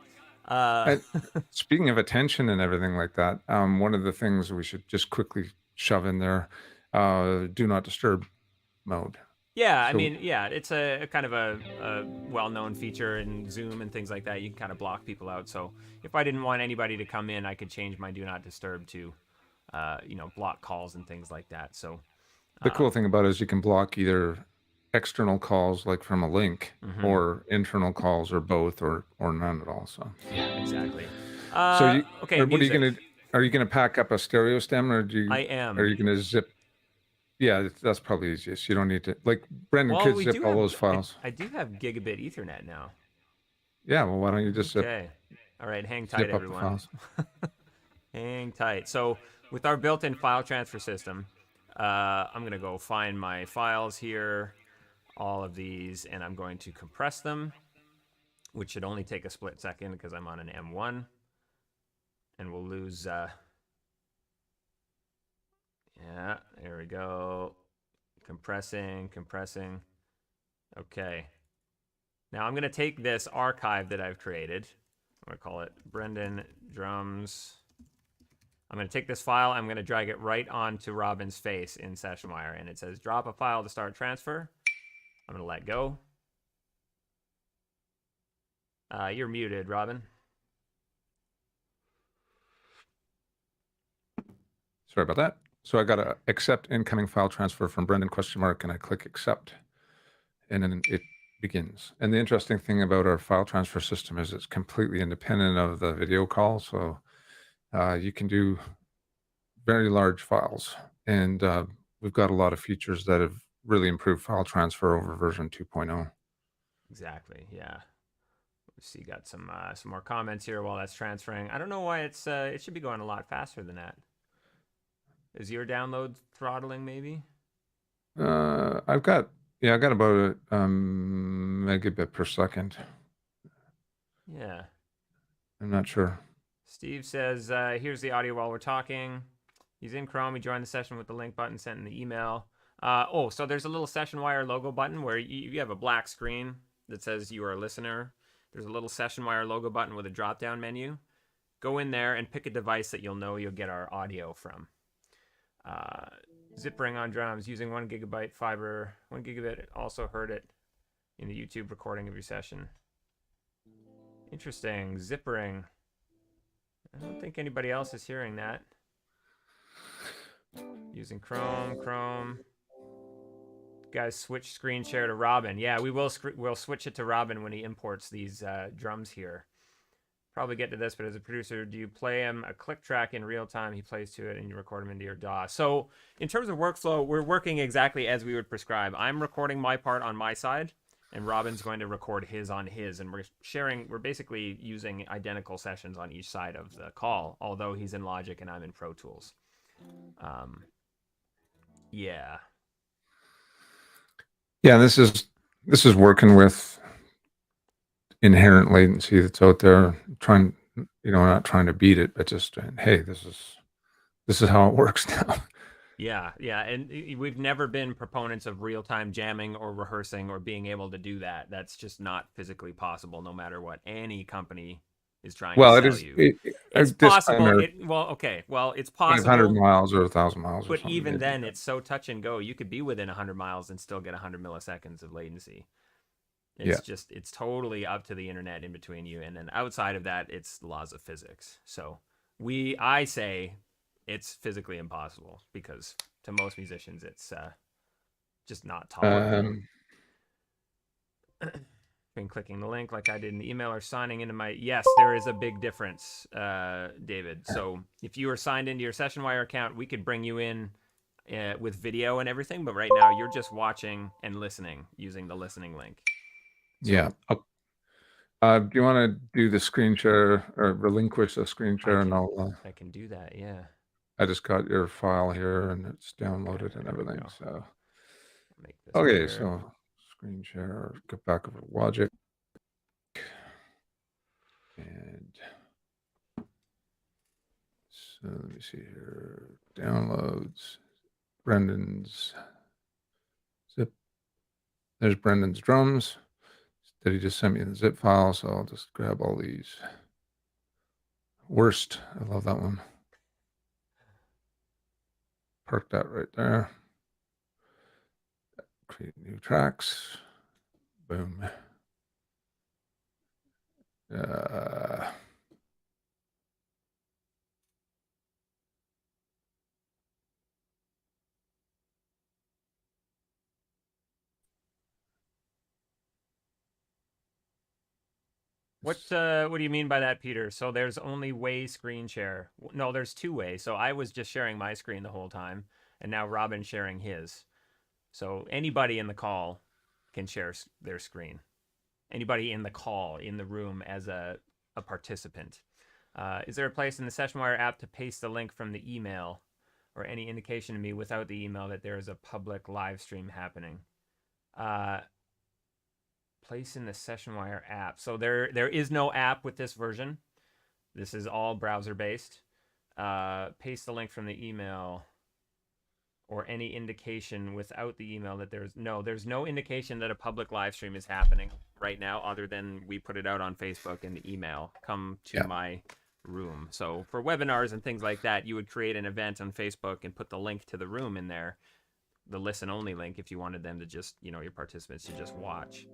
Speaking of attention and everything like that, one of the things we should just quickly shove in there, do not disturb mode. Yeah, I mean, yeah, it's a kind of a well-known feature in Zoom and things like that. You can kind of block people out. So if I didn't want anybody to come in, I could change my do not disturb to, block calls and things like that. So the cool thing about it is you can block either external calls like from a link, Mm-hmm. or internal calls, or both, or none at all. So Yeah, exactly. so Okay, or what are you music. gonna are you gonna pack up a stereo stem, or I are am. you gonna zip? Yeah, that's probably easiest. You don't need to, like, Brendan Well, could we zip do all have. those files. I do have gigabit Ethernet now. Yeah, well, why don't you just Okay. All right, hang tight, zip up the everyone. files? Hang tight. So, with our built-in file transfer system, I'm gonna go find my files here, all of these, and I'm going to compress them, which should only take a split second because I'm on an M1, and we'll lose. Yeah, there we go. Compressing. Okay. Now I'm going to take this archive that I've created. I'm going to call it Brendan Drums. I'm going to take this file. I'm going to drag it right onto Robin's face in Sessionwire. And it says drop a file to start transfer. I'm going to let go. You're muted, Robin. Sorry about that. So I got to accept incoming file transfer from Brendan question mark, and I click accept, and then it begins. And the interesting thing about our file transfer system is it's completely independent of the video call. So you can do very large files, and we've got a lot of features that have really improved file transfer over version 2.0. Exactly. Yeah. We see got some more comments here while that's transferring. I don't know why it should be going a lot faster than that. Is your download throttling maybe? I've got about a megabit per second. Yeah. I'm not sure. Steve says, here's the audio while we're talking. He's in Chrome. He joined the session with the link button sent in the email. So there's a little Sessionwire logo button where you have a black screen that says you are a listener. There's a little Sessionwire logo button with a drop-down menu. Go in there and pick a device that you'll know you'll get our audio from. Zippering on drums using 1 gigabyte fiber. 1 gigabit also heard it in the YouTube recording of your session. Interesting. Zippering. I don't think anybody else is hearing that. Using Chrome. Guys, switch screen share to Robin. Yeah, we'll switch it to Robin when he imports these drums here. Probably get to this, but as a producer, do you play him a click track in real time? He plays to it and you record him into your DAW. So in terms of workflow, we're working exactly as we would prescribe. I'm recording my part on my side, and Robin's going to record his on his, and we're basically using identical sessions on each side of the call, although he's in Logic and I'm in Pro Tools. Yeah. Yeah, this is working with inherent latency that's out there, not trying to beat it, but just, hey, this is how it works now. Yeah, and we've never been proponents of real-time jamming or rehearsing or being able to do that. That's just not physically possible, no matter what any company is trying to sell you. It's possible. It's possible. 500 miles or 1,000 miles or but something. even then, it's so touch and go. You could be within 100 miles and still get 100 milliseconds of latency. It's totally up to the internet in between you, and then outside of that, it's the laws of physics. So I say it's physically impossible because to most musicians, it's just not tolerable. Been clicking the link like I did in the email or signing into my. Yes, there is a big difference, David. So if you are signed into your Sessionwire account, we could bring you in with video and everything, but right now you're just watching and listening using the listening link. So, yeah. Do you want to do the screen share or relinquish the screen share? I can do that. Yeah. I just got your file here and it's downloaded and everything. So make this okay, bigger. so screen share, go back over to Logic, and so let me see here. Downloads, Brendan's zip. There's Brendan's drums. Did he just send me the zip file? So I'll just grab all these. Worst. I love that one. Park that right there. Create new tracks. Boom. What do you mean by that, Peter? So there's only way screen share. No, there's two way. So I was just sharing my screen the whole time, and now Robin's sharing his. So anybody in the call can share their screen. Anybody in the call in the room as a participant. Is there a place in the Sessionwire app to paste the link from the email or any indication to me without the email that there is a public live stream happening? Place in the Sessionwire app. So there is no app with this version. This is all browser based. Paste the link from the email or any indication without the email that there's no indication that a public live stream is happening right now, other than we put it out on Facebook and the email, come to my room. So for webinars and things like that, you would create an event on Facebook and put the link to the room in there, the listen only link, if you wanted them to just, your participants to just watch.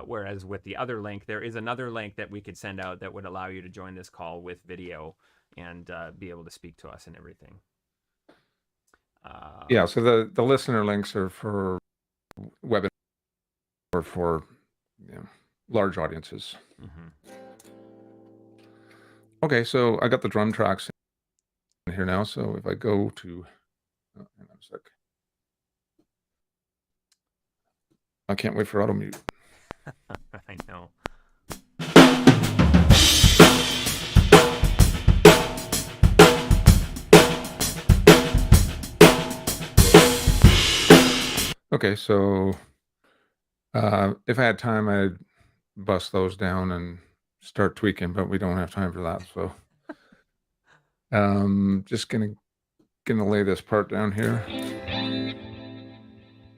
Whereas with the other link, there is another link that we could send out that would allow you to join this call with video and be able to speak to us and everything. Yeah, so the listener links are for webinars or for large audiences. Mm-hmm. Okay, so I got the drum tracks in here now. So if I go to, hang on a sec. I can't wait for auto mute. I know. Okay, so if I had time, I'd bust those down and start tweaking, but we don't have time for that. So just gonna lay this part down here.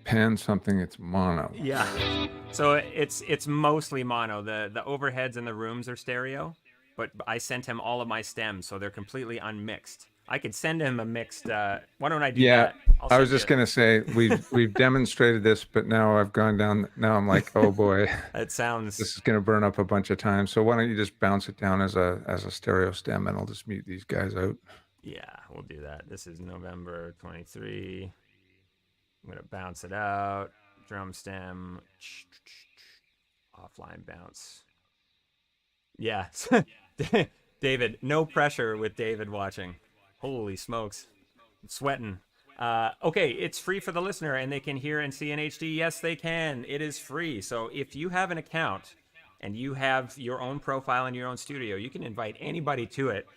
Pan something, it's mono. Yeah. So it's mostly mono. The overheads in the rooms are stereo, but I sent him all of my stems, so they're completely unmixed. I could send him a mixed. Why don't I do that? I was just gonna say we've demonstrated this, but now I've gone down. Now I'm like, oh boy, this is gonna burn up a bunch of time. So why don't you just bounce it down as a stereo stem, and I'll just mute these guys out. Yeah, we'll do that. This is November 23. I'm gonna bounce it out. Drum stem. Offline bounce. Yeah. David, no pressure with David watching. Holy smokes. I'm sweating. Okay, it's free for the listener and they can hear and see in HD. Yes, they can. It is free. So if you have an account and you have your own profile in your own studio, you can invite anybody to it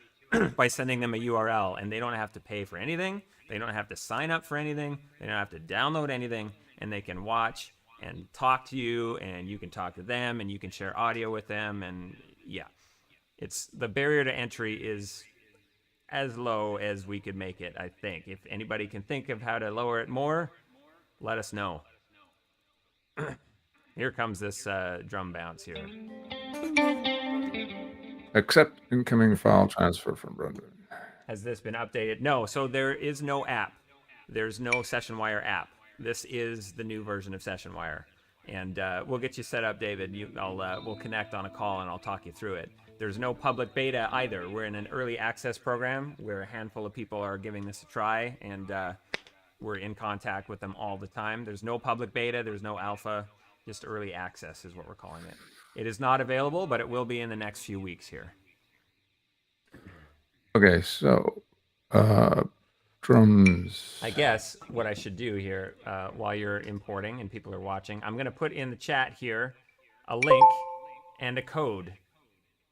by sending them a URL, and they don't have to pay for anything. They don't have to sign up for anything. They don't have to download anything, and they can watch and talk to you, and you can talk to them, and you can share audio with them. And yeah, it's the barrier to entry is as low as we could make it, I think. If anybody can think of how to lower it more, let us know. Here comes this drum bounce here. Accept incoming file transfer from Brendan. Has this been updated? No, so there is no app. There's no Sessionwire app. This is the new version of Sessionwire. And we'll get you set up, David. We'll connect on a call and I'll talk you through it. There's no public beta either. We're in an early access program where a handful of people are giving this a try, and we're in contact with them all the time. There's no public beta. There's no alpha. Just early access is what we're calling it. It is not available, but it will be in the next few weeks here. Okay, so drums. I guess what I should do here while you're importing and people are watching, I'm going to put in the chat here a link and a code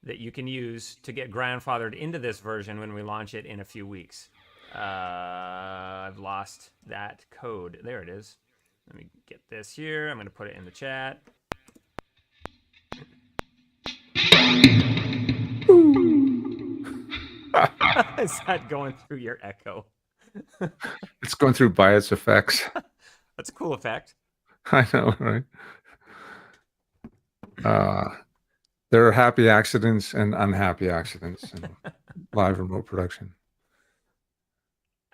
that you can use to get grandfathered into this version when we launch it in a few weeks. I've lost that code. There it is. Let me get this here. I'm going to put it in the chat. Is that going through your echo? It's going through bias effects. That's a cool effect. I know, right? There are happy accidents and unhappy accidents in live remote production.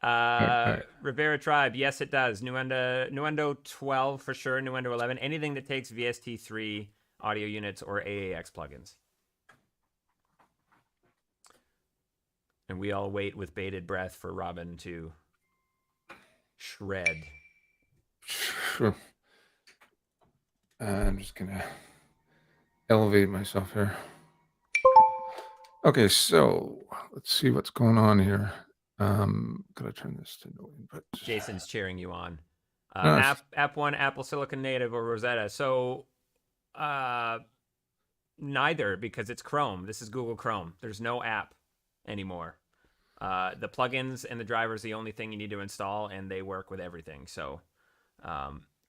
Rivera Tribe, yes, it does. Nuendo 12 for sure. Nuendo 11. Anything that takes VST3 audio units or AAX plugins. And we all wait with bated breath for Robin to shred. Sure. I'm just gonna elevate myself here. Okay, so let's see what's going on here. Gotta turn this to no input. Jason's cheering you on. No, App One, Apple Silicon Native, or Rosetta. So neither, because it's Chrome. This is Google Chrome. There's no app anymore. The plugins and the drivers the only thing you need to install, and they work with everything. So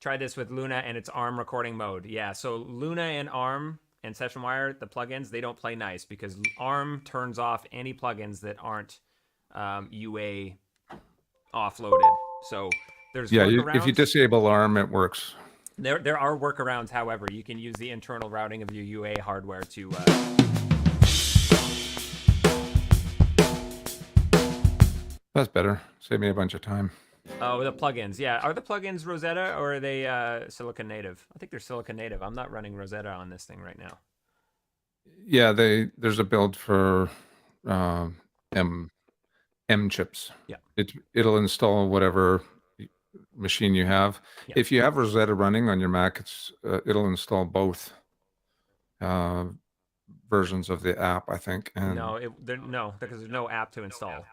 try this with Luna and its ARM recording mode. Yeah, so Luna and ARM and Sessionwire, the plugins, they don't play nice because ARM turns off any plugins that aren't UA offloaded. So there's workarounds. If you disable ARM, it works. There are workarounds, however. You can use the internal routing of your UA hardware to... That's better. Save me a bunch of time. Oh, the plugins. Yeah. Are the plugins Rosetta or are they Silicon Native? I think they're Silicon Native. I'm not running Rosetta on this thing right now. Yeah, there's a build for M chips. Yeah. It'll install whatever machine you have. Yeah. If you have Rosetta running on your Mac, it'll install both versions of the app, I think. And no, because there's no app to install.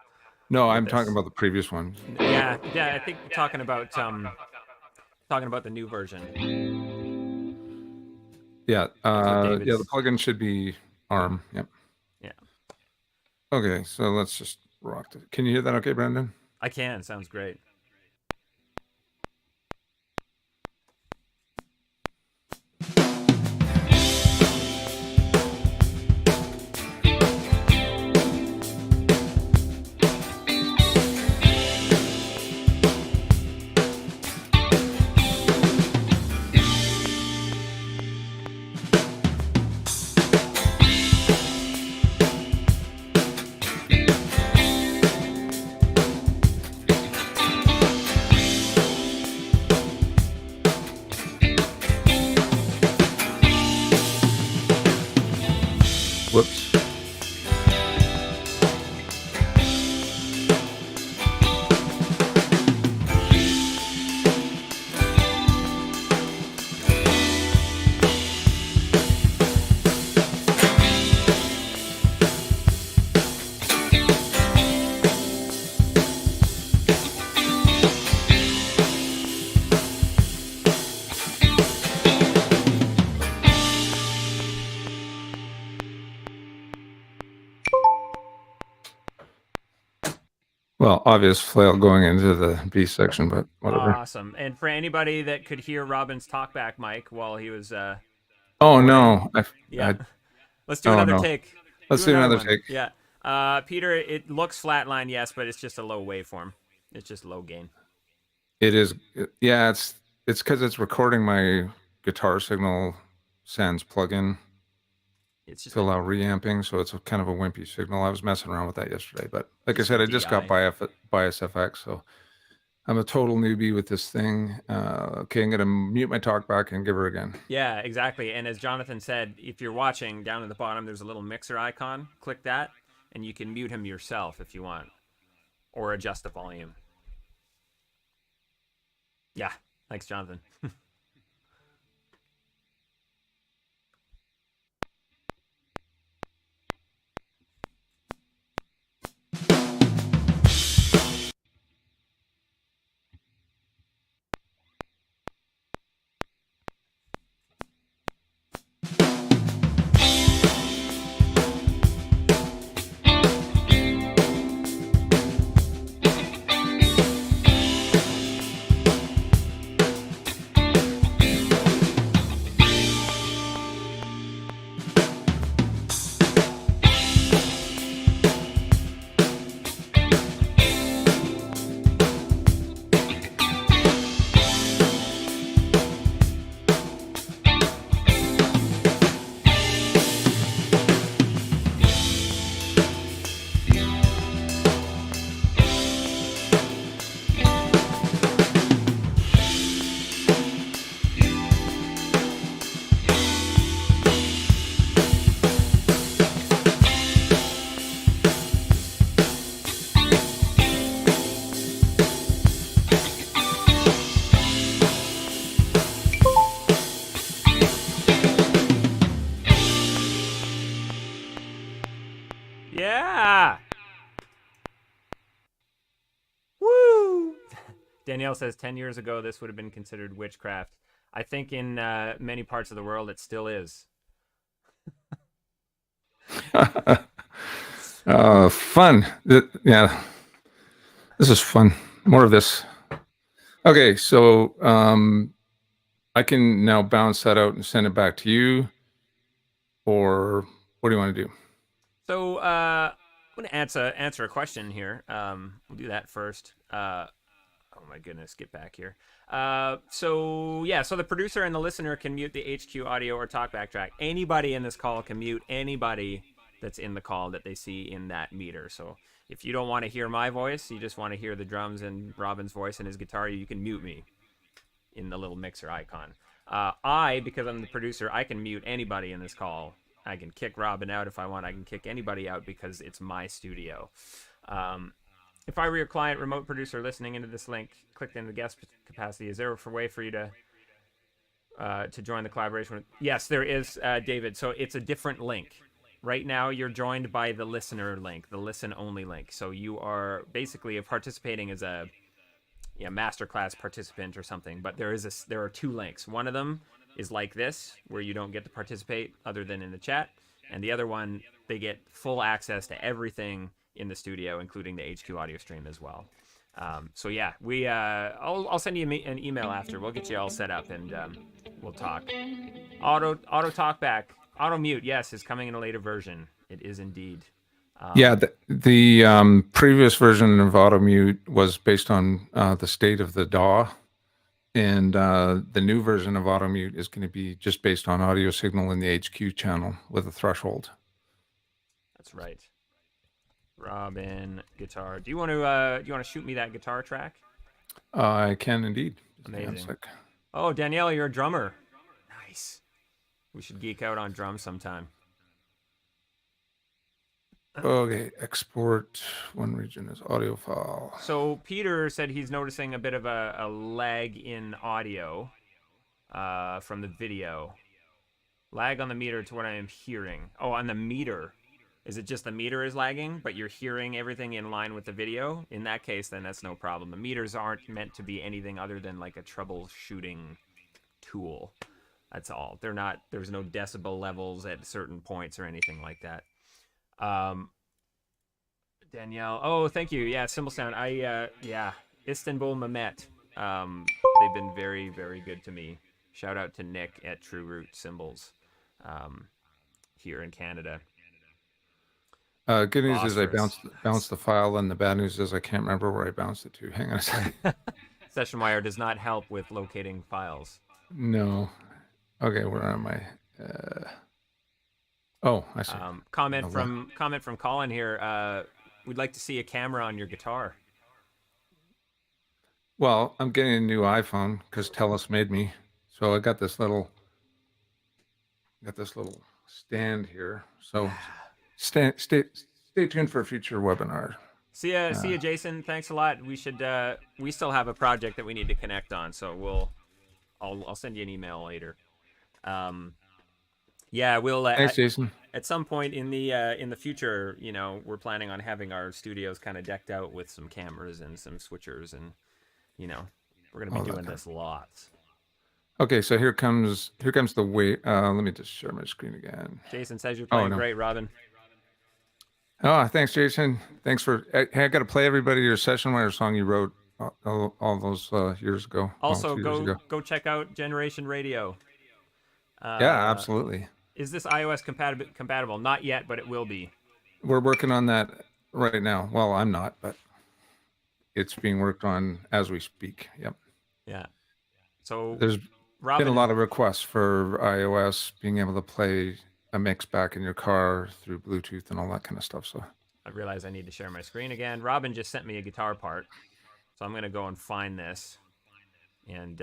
No, I'm talking about the previous one. Yeah. I think we're talking about the new version. Yeah. The plugin should be ARM. Yep. Yeah. Okay, so let's just rock it. Can you hear that okay, Brandon? I can. Sounds great. Whoops. Well, obvious flail going into the B section, but whatever. Awesome. And for anybody that could hear Robin's talkback mic while he was oh no. Let's do another take. Let's do another take. Yeah. Peter, it looks flatline, yes, but it's just a low waveform. It's just low gain. It is. Yeah, it's because it's recording my guitar signal sans plugin. It's just to allow reamping, so it's kind of a wimpy signal. I was messing around with that yesterday, but like I said, I just got Bias FX, so I'm a total newbie with this thing. Okay, I'm gonna mute my talkback and give her again. Yeah, exactly. And as Jonathan said, if you're watching, down at the bottom, there's a little mixer icon. Click that, and you can mute him yourself if you want, or adjust the volume. Yeah, thanks, Jonathan. Danielle says 10 years ago this would have been considered witchcraft. I think in many parts of the world it still is. Fun. Yeah, this is fun. More of this. Okay, so I can now bounce that out and send it back to you, or what do you want to do? So I'm going to answer a question here. We'll do that first. Oh my goodness, get back here. So the producer and the listener can mute the HQ audio or talkback track. Anybody in this call can mute anybody that's in the call that they see in that meter. So if you don't want to hear my voice, you just want to hear the drums and Robin's voice and his guitar, you can mute me in the little mixer icon. Because I'm the producer, I can mute anybody in this call. I can kick Robin out if I want. I can kick anybody out because it's my studio. If I were your client, remote producer listening into this link, clicked into the guest capacity, is there a way for you to join the collaboration? Yes, there is, David. So it's a different link. Right now, you're joined by the listener link, the listen-only link. So you are basically participating as a masterclass participant or something. But there are two links. One of them is like this, where you don't get to participate other than in the chat, and the other one, they get full access to everything in the studio, including the HQ audio stream as well. I'll send you an email after. We'll get you all set up and we'll talk. Auto talkback, auto mute, yes, is coming in a later version. It is indeed. The previous version of auto mute was based on the state of the DAW, and the new version of auto mute is going to be just based on audio signal in the HQ channel with a threshold. That's right. Robin, guitar. Do you want to shoot me that guitar track? I can indeed. Amazing. Oh, Danielle, you're a drummer. Nice. We should geek out on drums sometime. Okay, export one region as audio file. So Peter said he's noticing a bit of a lag in audio from the video. Lag on the meter to what I am hearing. Oh, on the meter. Is it just the meter is lagging, but you're hearing everything in line with the video? In that case, then that's no problem. The meters aren't meant to be anything other than like a troubleshooting tool. That's all. They're not. There's no decibel levels at certain points or anything like that. Danielle. Oh, thank you. Yeah, Cymbal Sound. Istanbul Mehmet. They've been very, very good to me. Shout out to Nick at True Root Cymbals here in Canada. Good news is I bounced the file, and the bad news is I can't remember where I bounced it to. Hang on a second. Sessionwire does not help with locating files. No. Okay, where am I? Oh, I see. Comment from Colin here. We'd like to see a camera on your guitar. Well, I'm getting a new iPhone because TELUS made me. So I got this little stand here. So stay tuned for a future webinar. See ya, Jason. Thanks a lot. We still have a project that we need to connect on, so I'll send you an email later. We'll. Thanks, Jason. At some point in the future, we're planning on having our studios kind of decked out with some cameras and some switchers, and we're gonna be doing this lots. Okay, so here comes the way. Let me just share my screen again. Jason says you're playing great, Robin. Oh, thanks, Jason. Thanks for. Hey, I got to play everybody your Sessionwire song you wrote all those years ago. Also, go check out Generation Radio. Yeah, absolutely. Is this iOS compatible? Not yet, but it will be. We're working on that right now. Well, I'm not, but it's being worked on as we speak. Yep. Yeah. So there's been a lot of requests for iOS being able to play a mix back in your car through Bluetooth and all that kind of stuff. So I realize I need to share my screen again. Robin just sent me a guitar part, so I'm gonna go and find this. And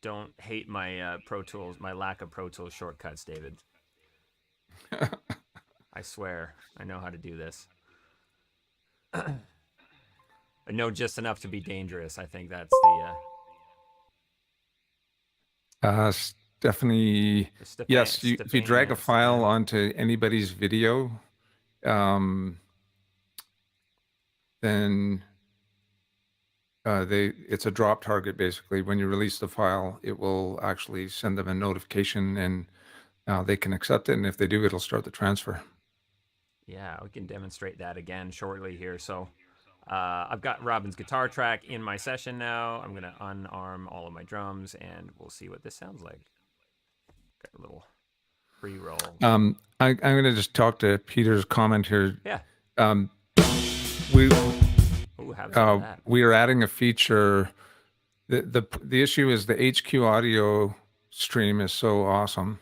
don't hate my Pro Tools, my lack of Pro Tools shortcuts, David. I swear, I know how to do this. I know just enough to be dangerous. I think that's the. Stephanie, yes, if you drag a file onto anybody's video, then it's a drop target basically. When you release the file, it will actually send them a notification, and they can accept it. And if they do, it'll start the transfer. Yeah, we can demonstrate that again shortly here. So I've got Robin's guitar track in my session now. I'm going to unarm all of my drums, and we'll see what this sounds like. Got a little pre-roll. I'm going to just talk to Peter's comment here. Yeah. Um, we Ooh, have some of that. we are adding a feature. The issue is the HQ audio stream is so awesome.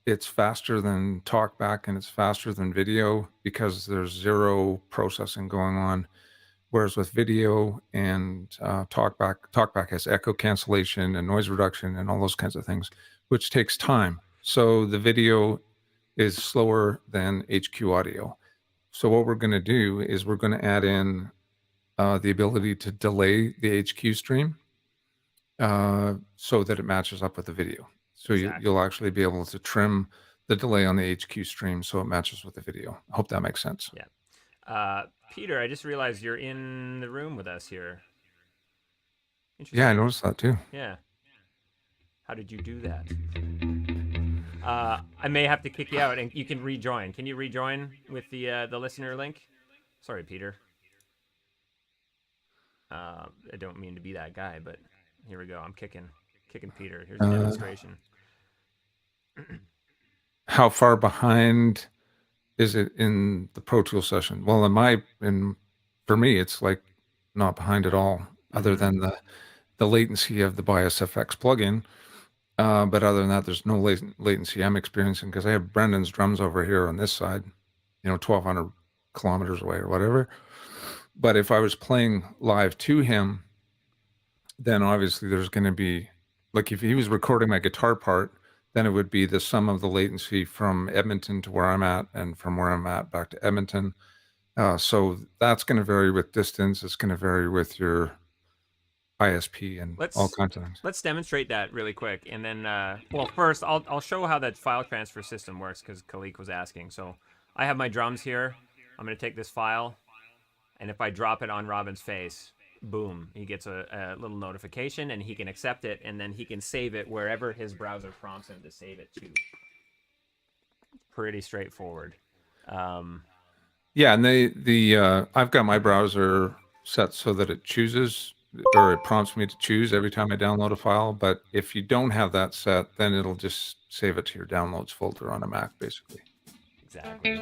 It's faster than TalkBack and it's faster than video because there's zero processing going on. Whereas with video and TalkBack has echo cancellation and noise reduction and all those kinds of things, which takes time. So the video is slower than HQ audio. So what we're going to do is we're going to add in the ability to delay the HQ stream so that it matches up with the video. So Exactly. you'll actually be able to trim the delay on the HQ stream so it matches with the video. I hope that makes sense. Yeah. Peter, I just realized you're in the room with us here. Interesting. Yeah, I noticed that too. Yeah. How did you do that? I may have to kick you out, and you can rejoin. Can you rejoin with the listener link? Sorry, Peter. I don't mean to be that guy, but here we go. I'm kicking Peter. Here's a demonstration. How far behind is it in the Pro Tools session? Well, for me, it's like not behind at all, other than the latency of the Bias FX plugin. But other than that, there's no latency I'm experiencing because I have Brendan's drums over here on this side, 1,200 kilometers away or whatever. But if I was playing live to him, then obviously there's going to be, like if he was recording my guitar part, then it would be the sum of the latency from Edmonton to where I'm at and from where I'm at back to Edmonton. So that's going to vary with distance. It's going to vary with your ISP and all kinds of things. Let's demonstrate that really quick. And then, well, first I'll show how that file transfer system works because Khalik was asking. So I have my drums here. I'm going to take this file, and if I drop it on Robin's face, boom, he gets a little notification, and he can accept it, and then he can save it wherever his browser prompts him to save it to. Pretty straightforward. Yeah, and I've got my browser set so that it chooses, or it prompts me to choose every time I download a file. But if you don't have that set, then it'll just save it to your downloads folder on a Mac, basically. Exactly.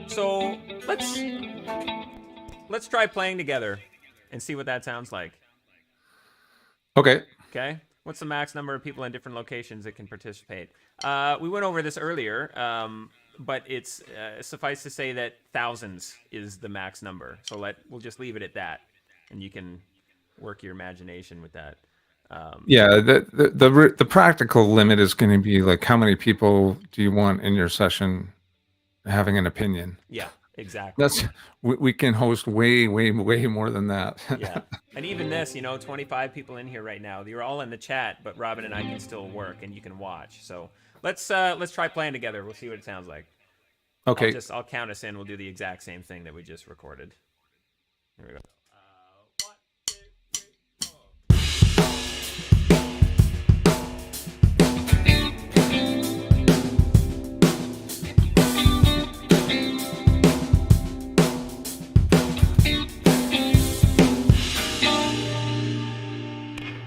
So let's try playing together and see what that sounds like. Okay. Okay. What's the max number of people in different locations that can participate? We went over this earlier, but it's suffice to say that thousands is the max number. So we'll just leave it at that, and you can work your imagination with that. Yeah, the practical limit is going to be like how many people do you want in your session having an opinion? Yeah, exactly. We can host way more than that. Yeah, and even this, 25 people in here right now. You're all in the chat, but Robin and I can still work, and you can watch. So let's try playing together. We'll see what it sounds like. Okay. I'll count us in. We'll do the exact same thing that we just recorded. Here we go.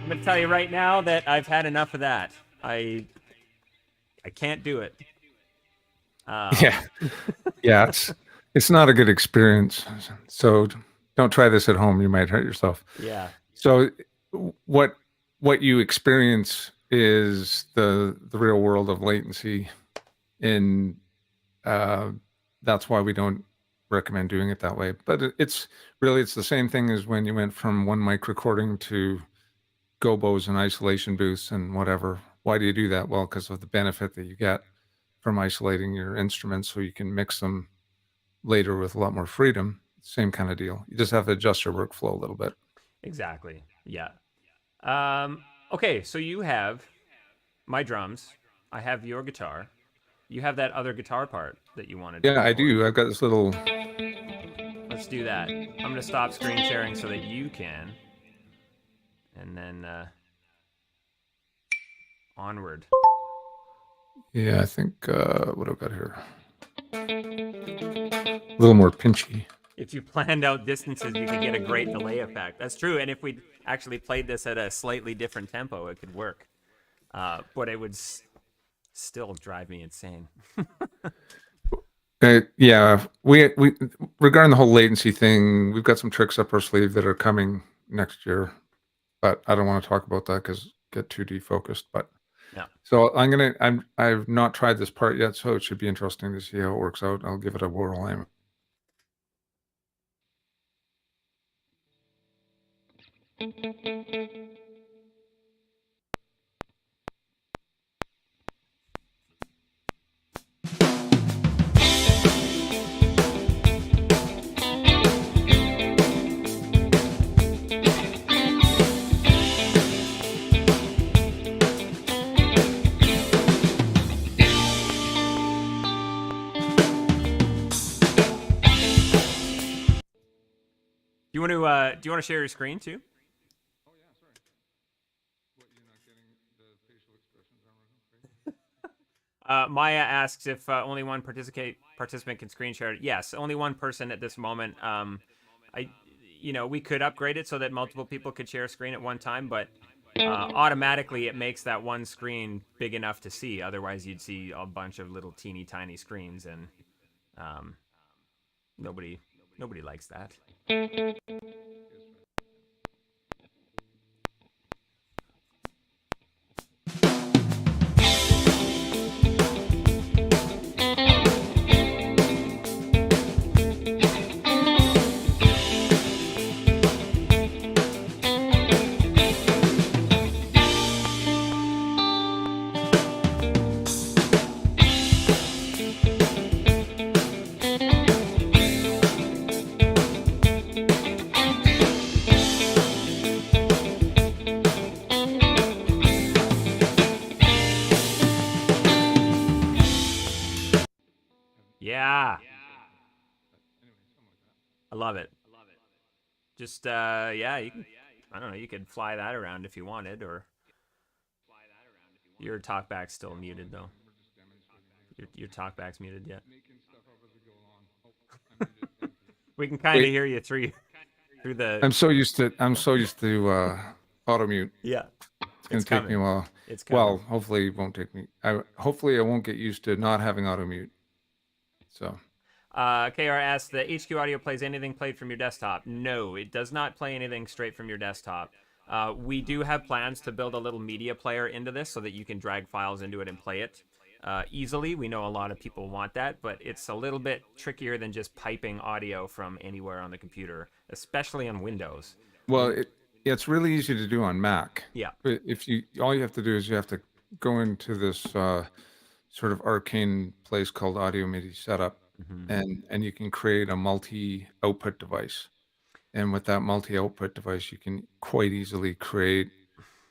I'm gonna tell you right now that I've had enough of that. I can't do it. Yeah, it's not a good experience. So don't try this at home. You might hurt yourself. Yeah. So what you experience is the real world of latency, and that's why we don't recommend doing it that way. But it's the same thing as when you went from one mic recording to gobos and isolation booths and whatever. Why do you do that? Well, because of the benefit that you get from isolating your instruments so you can mix them later with a lot more freedom. Same kind of deal. You just have to adjust your workflow a little bit. Exactly. Yeah. Okay, so you have my drums. I have your guitar. You have that other guitar part that you wanted to Yeah, I do. I've got this little... Let's Let's do that. I'm going to stop screen sharing so that you can. And then onward. Yeah, I think what I've got here. A little more pinchy. If you planned out distances, you could get a great delay effect. That's true. And if we actually played this at a slightly different tempo, it could work. But it would still drive me insane. Yeah, we regarding the whole latency thing, we've got some tricks up our sleeve that are coming next year, but I don't want to talk about that because get too defocused. But Yeah. so I've not tried this part yet, so it should be interesting to see how it works out. I'll give it a whirl. Do you want to share your screen too? Oh yeah, sorry. What, you're not getting the facial expressions Maya asks if only one participant can screen share. Yes, only one person at this moment. We could upgrade it so that multiple people could share a screen at one time, but automatically it makes that one screen big enough to see. Otherwise, you'd see a bunch of little teeny tiny screens, and nobody likes that. Yeah. I love it. Just yeah, you can, I don't know, you could fly that around if you wanted, or your talkback's still muted though. Your talkback's muted yet. We can kind of hear you through the. I'm so used to auto mute. Yeah. It's gonna take me a while. It's coming. Well, hopefully it won't take me. Hopefully I won't get used to not having auto mute. So. KR asks, the HQ audio plays anything played from your desktop? No, it does not play anything straight from your desktop. We do have plans to build a little media player into this so that you can drag files into it and play it easily. We know a lot of people want that, but it's a little bit trickier than just piping audio from anywhere on the computer, especially on Windows. Well, it's really easy to do on Mac. Yeah. But all you have to do is you have to go into this sort of arcane place called Audio MIDI Setup, and you can create a multi-output device. And with that multi-output device, you can quite easily create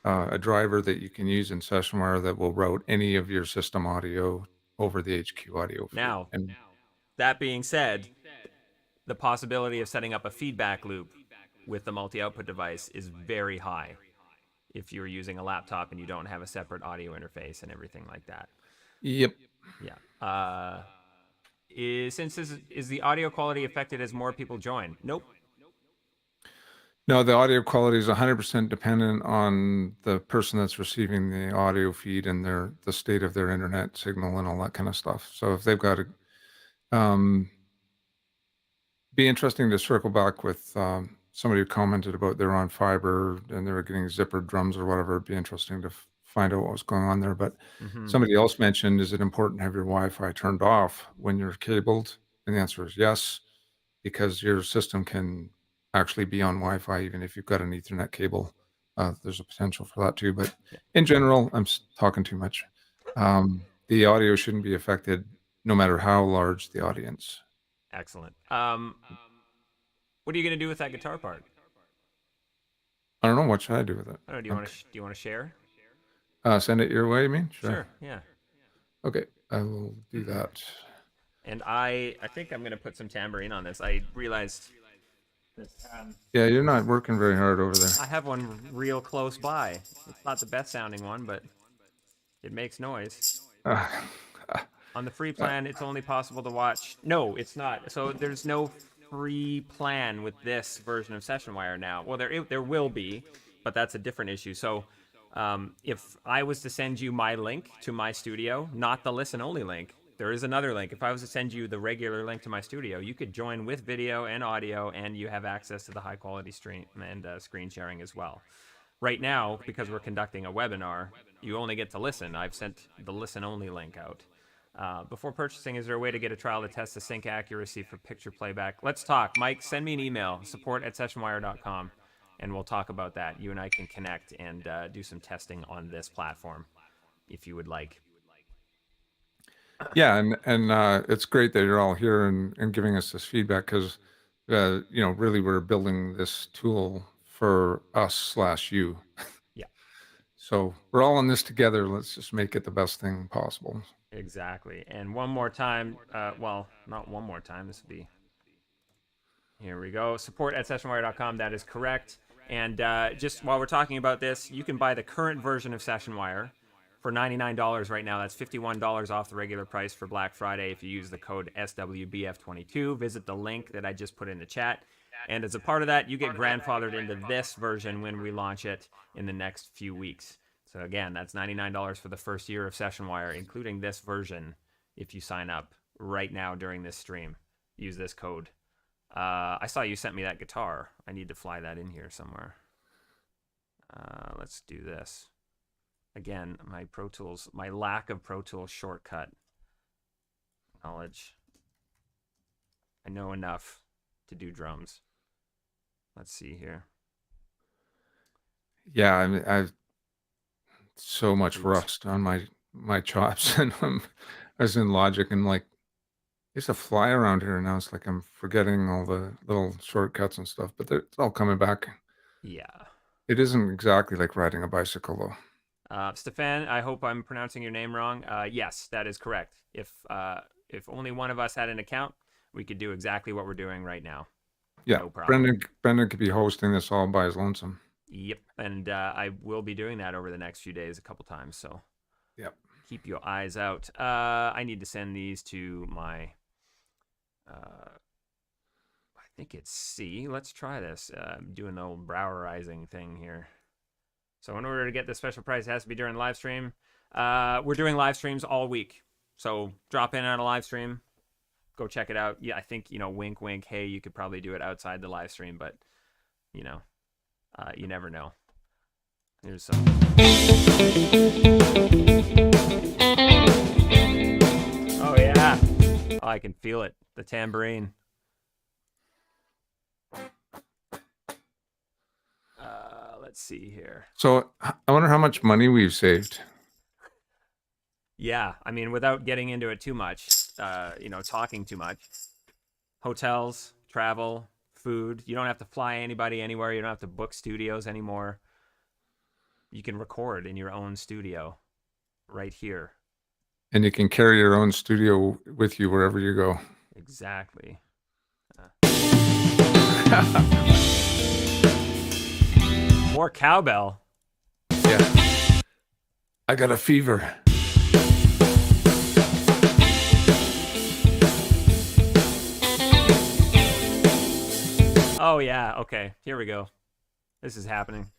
a driver that you can use in Sessionwire that will route any of your system audio over the HQ audio feed. Now, that being said, the possibility of setting up a feedback loop with the multi-output device is very high if you're using a laptop and you don't have a separate audio interface and everything like that. Yep. Yeah. Is the audio quality affected as more people join? Nope. No, the audio quality is 100% dependent on the person that's receiving the audio feed and the state of their internet signal and all that kind of stuff. So if they've got be interesting to circle back with somebody who commented about they're on fiber and they were getting zippered drums or whatever. It'd be interesting to find out what was going on there. But somebody else mentioned, is it important to have your Wi-Fi turned off when you're cabled? And the answer is yes, because your system can actually be on Wi-Fi even if you've got an Ethernet cable. There's a potential for that too. But in general, I'm talking too much. The audio shouldn't be affected no matter how large the audience. Excellent. What are you going to do with that guitar part? I don't know. What should I do with it? I don't know. Do you want to share? Send it your way, you mean? Sure. Yeah. Okay, I will do that. And I think I'm going to put some tambourine on this. I realized Yeah, you're not working very hard over there. I have one real close by. It's not the best sounding one, but it makes noise. Uh, On the free uh, plan, it's only possible to watch. No, it's not. So there's no free plan with this version of Sessionwire now. Well, there will be, but that's a different issue. So if I was to send you my link to my studio, not the listen only link, there is another link. If I was to send you the regular link to my studio, you could join with video and audio, and you have access to the high quality stream and screen sharing as well. Right now, because we're conducting a webinar, you only get to listen. I've sent the listen only link out. Before purchasing, is there a way to get a trial to test the sync accuracy for picture playback? Let's talk. Mike, send me an email, support@sessionwire.com, and we'll talk about that. You and I can connect and do some testing on this platform if you would like. yeah, and it's great that you're all here and giving us this feedback because, really we're building this tool for us/you. Yeah. So we're all in this together. Let's just make it the best thing possible. Exactly. And one more time, well, not one more time. This would be, here we go. Support@sessionwire.com. That is correct. And just while we're talking about this, you can buy the current version of Sessionwire for $99 right now. That's $51 off the regular price for Black Friday if you use the code SWBF22. Visit the link that I just put in the chat. And as a part of that, you get grandfathered into this version when we launch it in the next few weeks. So again, that's $99 for the first year of Sessionwire, including this version if you sign up right now during this stream. Use this code. I saw you sent me that guitar. I need to fly that in here somewhere. Let's do this. Again, my Pro Tools, my lack of Pro Tools shortcut knowledge. I know enough to do drums. Let's see here. Yeah, I mean, I've so much rust on my chops, and I was in Logic, and like, I used to fly around here, and now it's like I'm forgetting all the little shortcuts and stuff, but it's all coming back. Yeah. It isn't exactly like riding a bicycle, though. Stefan, I hope I'm pronouncing your name wrong. Yes, that is correct. If only one of us had an account, we could do exactly what we're doing right now. Yeah, no problem. Brendan could be hosting this all by his lonesome. Yep, and I will be doing that over the next few days a couple times, so yep. Keep your eyes out. I need to send these to my, I think it's C. Let's try this. I'm doing the old browerizing thing here. So in order to get the special price, it has to be during the live stream. We're doing live streams all week, so drop in on a live stream. Go check it out. Yeah, I think, wink, wink, hey, you could probably do it outside the live stream, but, you never know. Here's some. Oh, yeah. Oh, I can feel it. The tambourine. Let's see here. So I wonder how much money we've saved. Yeah, I mean, without getting into it too much, talking too much. Hotels, travel, food. You don't have to fly anybody anywhere. You don't have to book studios anymore. You can record in your own studio right here. And you can carry your own studio with you wherever you go. Exactly. More cowbell. Yeah. I got a fever. Oh, yeah. Okay. Here we go. This is happening.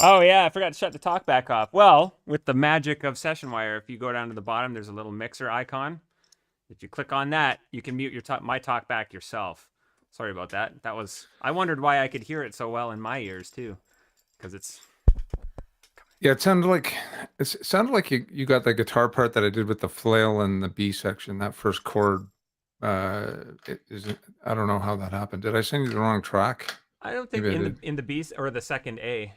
Oh yeah, I forgot to shut the talk back off. Well, with the magic of Sessionwire, if you go down to the bottom, there's a little mixer icon. If you click on that, you can mute my talk back yourself. Sorry about that. I wondered why I could hear it so well in my ears too, because it's Yeah, it sounded like you got the guitar part that I did with the flail and the B section. That first chord, it is I don't know how that happened. Did I send you the wrong track? I don't think Maybe I in the did. B or the second A.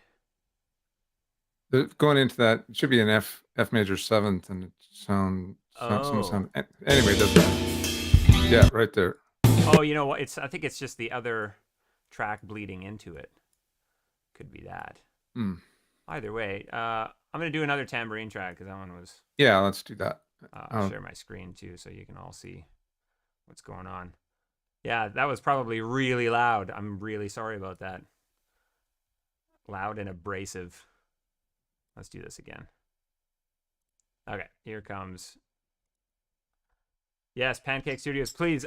Going into that, it should be an F major seventh, and it some Oh. sound. Anyway, it doesn't matter. Yeah, right there. Oh, you know what? I think it's just the other track bleeding into it. Could be that. Hmm. Either way, I'm gonna do another tambourine track because that one was. Yeah, let's do that. I'll share my screen too, so you can all see what's going on. Yeah, that was probably really loud. I'm really sorry about that. Loud and abrasive. Let's do this again. Okay, here comes. Yes, Pancake Studios, please.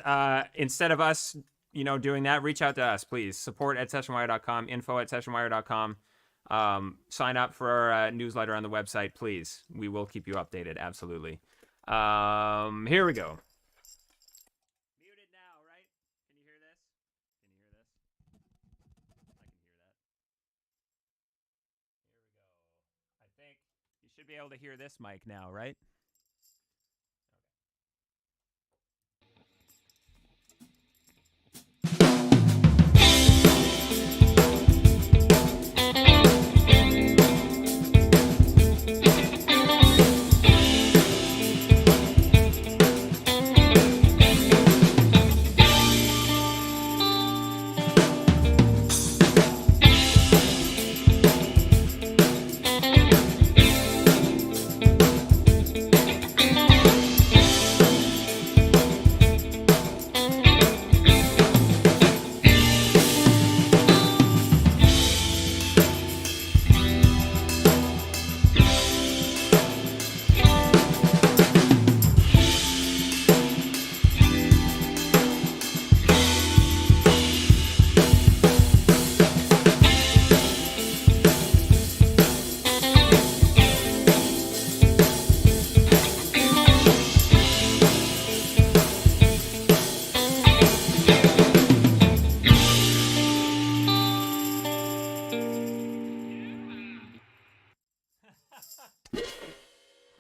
Instead of us, doing that, reach out to us, please. Support@sessionwire.com, info@sessionwire.com. Sign up for our newsletter on the website, please. We will keep you updated, absolutely. Here we go. Muted now, right? Can you hear this? Can you hear this? I can hear that. Here we go. I think you should be able to hear this mic now, right?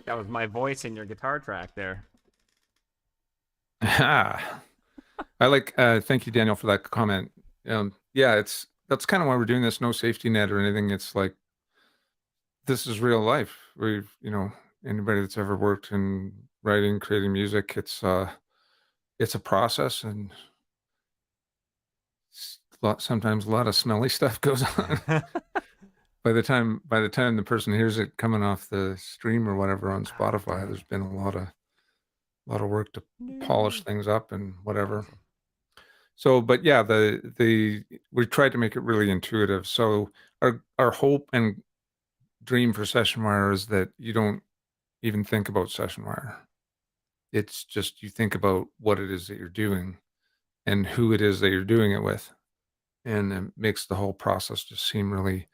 That was my voice in your guitar track there. Ah, thank you, Daniel, for that comment. Yeah, that's kind of why we're doing this. No safety net or anything. It's like this is real life. Anybody that's ever worked in writing, creating music, it's a process, and sometimes a lot of smelly stuff goes on. By the time the person hears it coming off the stream or whatever on Spotify, there's been a lot of work to polish things up and whatever. Awesome. So, but yeah, we tried to make it really intuitive. So our hope and dream for Sessionwire is that you don't even think about Sessionwire. It's just you think about what it is that you're doing and who it is that you're doing it with, and it makes the whole process just seem really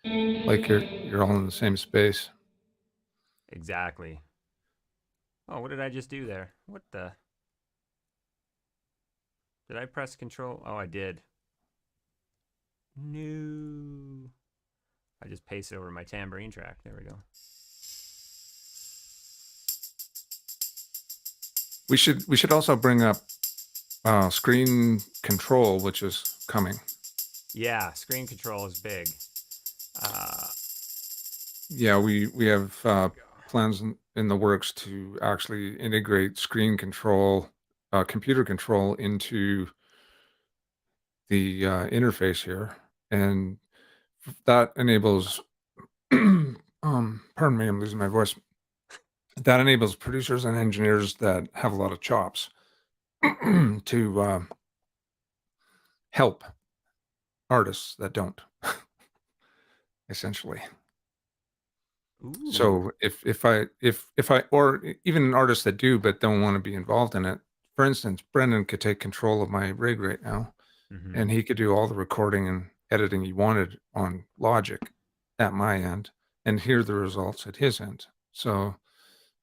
like you're all in the same space. Exactly. Oh, what did I just do there? What the? Did I press control? Oh, I did. No. I just pasted over my tambourine track. There we go. We should also bring up screen control, which is coming. Yeah, screen control is big. Yeah, we have plans in the works to actually integrate screen control, computer control into the interface here, and that enables. Pardon me, I'm losing my voice. That enables producers and engineers that have a lot of chops to help artists that don't, essentially. Ooh. So if I or even artists that do but don't want to be involved in it, for instance, Brendan could take control of my rig right now, Mm-hmm. and he could do all the recording and editing he wanted on Logic, at my end and hear the results at his end. So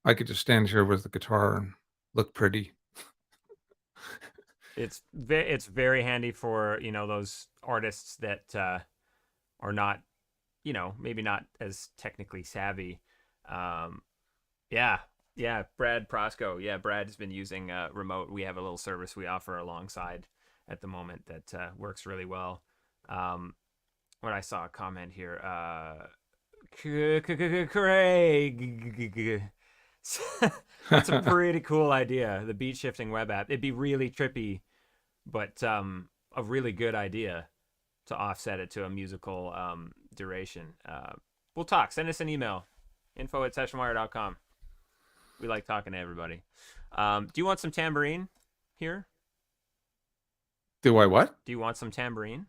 I could just stand here with the guitar and look pretty. It's very handy for, those artists that are not, maybe not as technically savvy. Um, yeah, yeah. Brad Prosco. Yeah, Brad has been using remote. We have a little service we offer alongside at the moment that works really well. When I saw a comment here, Craig. That's a pretty cool idea. The beat shifting web app. It'd be really trippy, but a really good idea to offset it to a musical duration. We'll talk. Send us an email, info@sessionwire.com. We like talking to everybody. Do you want some tambourine here? Do I what? Do you want some tambourine?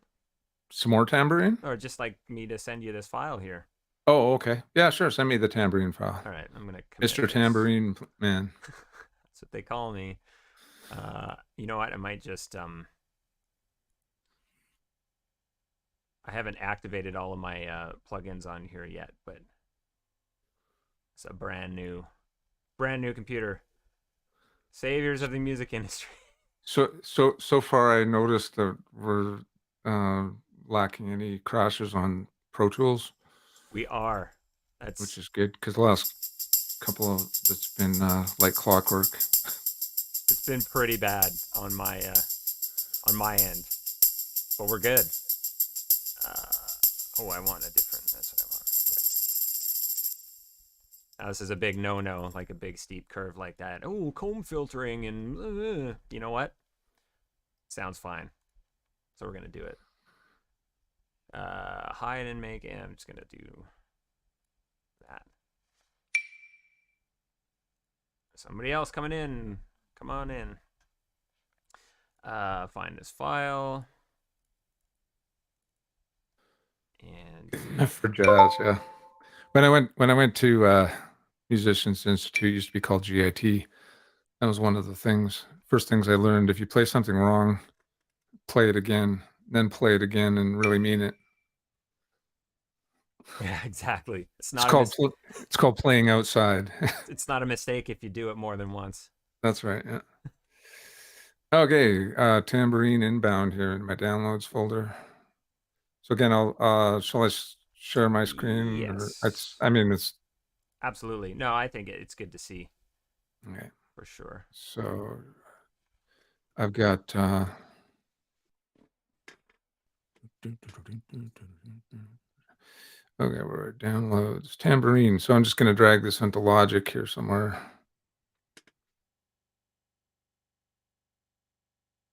Some more tambourine? Or just like me to send you this file here? Oh, okay. Yeah, sure. Send me the tambourine file. All right, I'm going to commit Mr. this. Tambourine Man. That's what they call me. You know what? I might just I haven't activated all of my plugins on here yet, but it's a brand new computer. Saviors of the music industry. So far, I noticed that we're lacking any crashes on Pro Tools. We are. Which is good because the last couple of it's been like clockwork. It's been pretty bad on my end, but we're good. I want a different. That's what I want. Now, this is a big no-no, like a big steep curve like that. Oh, comb filtering and you know what? Sounds fine. So we're gonna do it. Hide and make. And I'm just gonna do that. Somebody else coming in. Come on in. Find this file. And for jazz, yeah. When I went to Musicians Institute, used to be called GIT. That was one of the first things I learned. If you play something wrong, play it again, then play it again, and really mean it. Yeah, exactly. It's called playing outside. It's not a mistake if you do it more than once. That's right. Yeah. Okay, tambourine inbound here in my downloads folder. So again, shall I share my screen? Yes. It's absolutely. No, I think it's good to see. Okay. For sure. So I've got okay, we're at downloads, tambourine. So I'm just going to drag this into Logic here somewhere.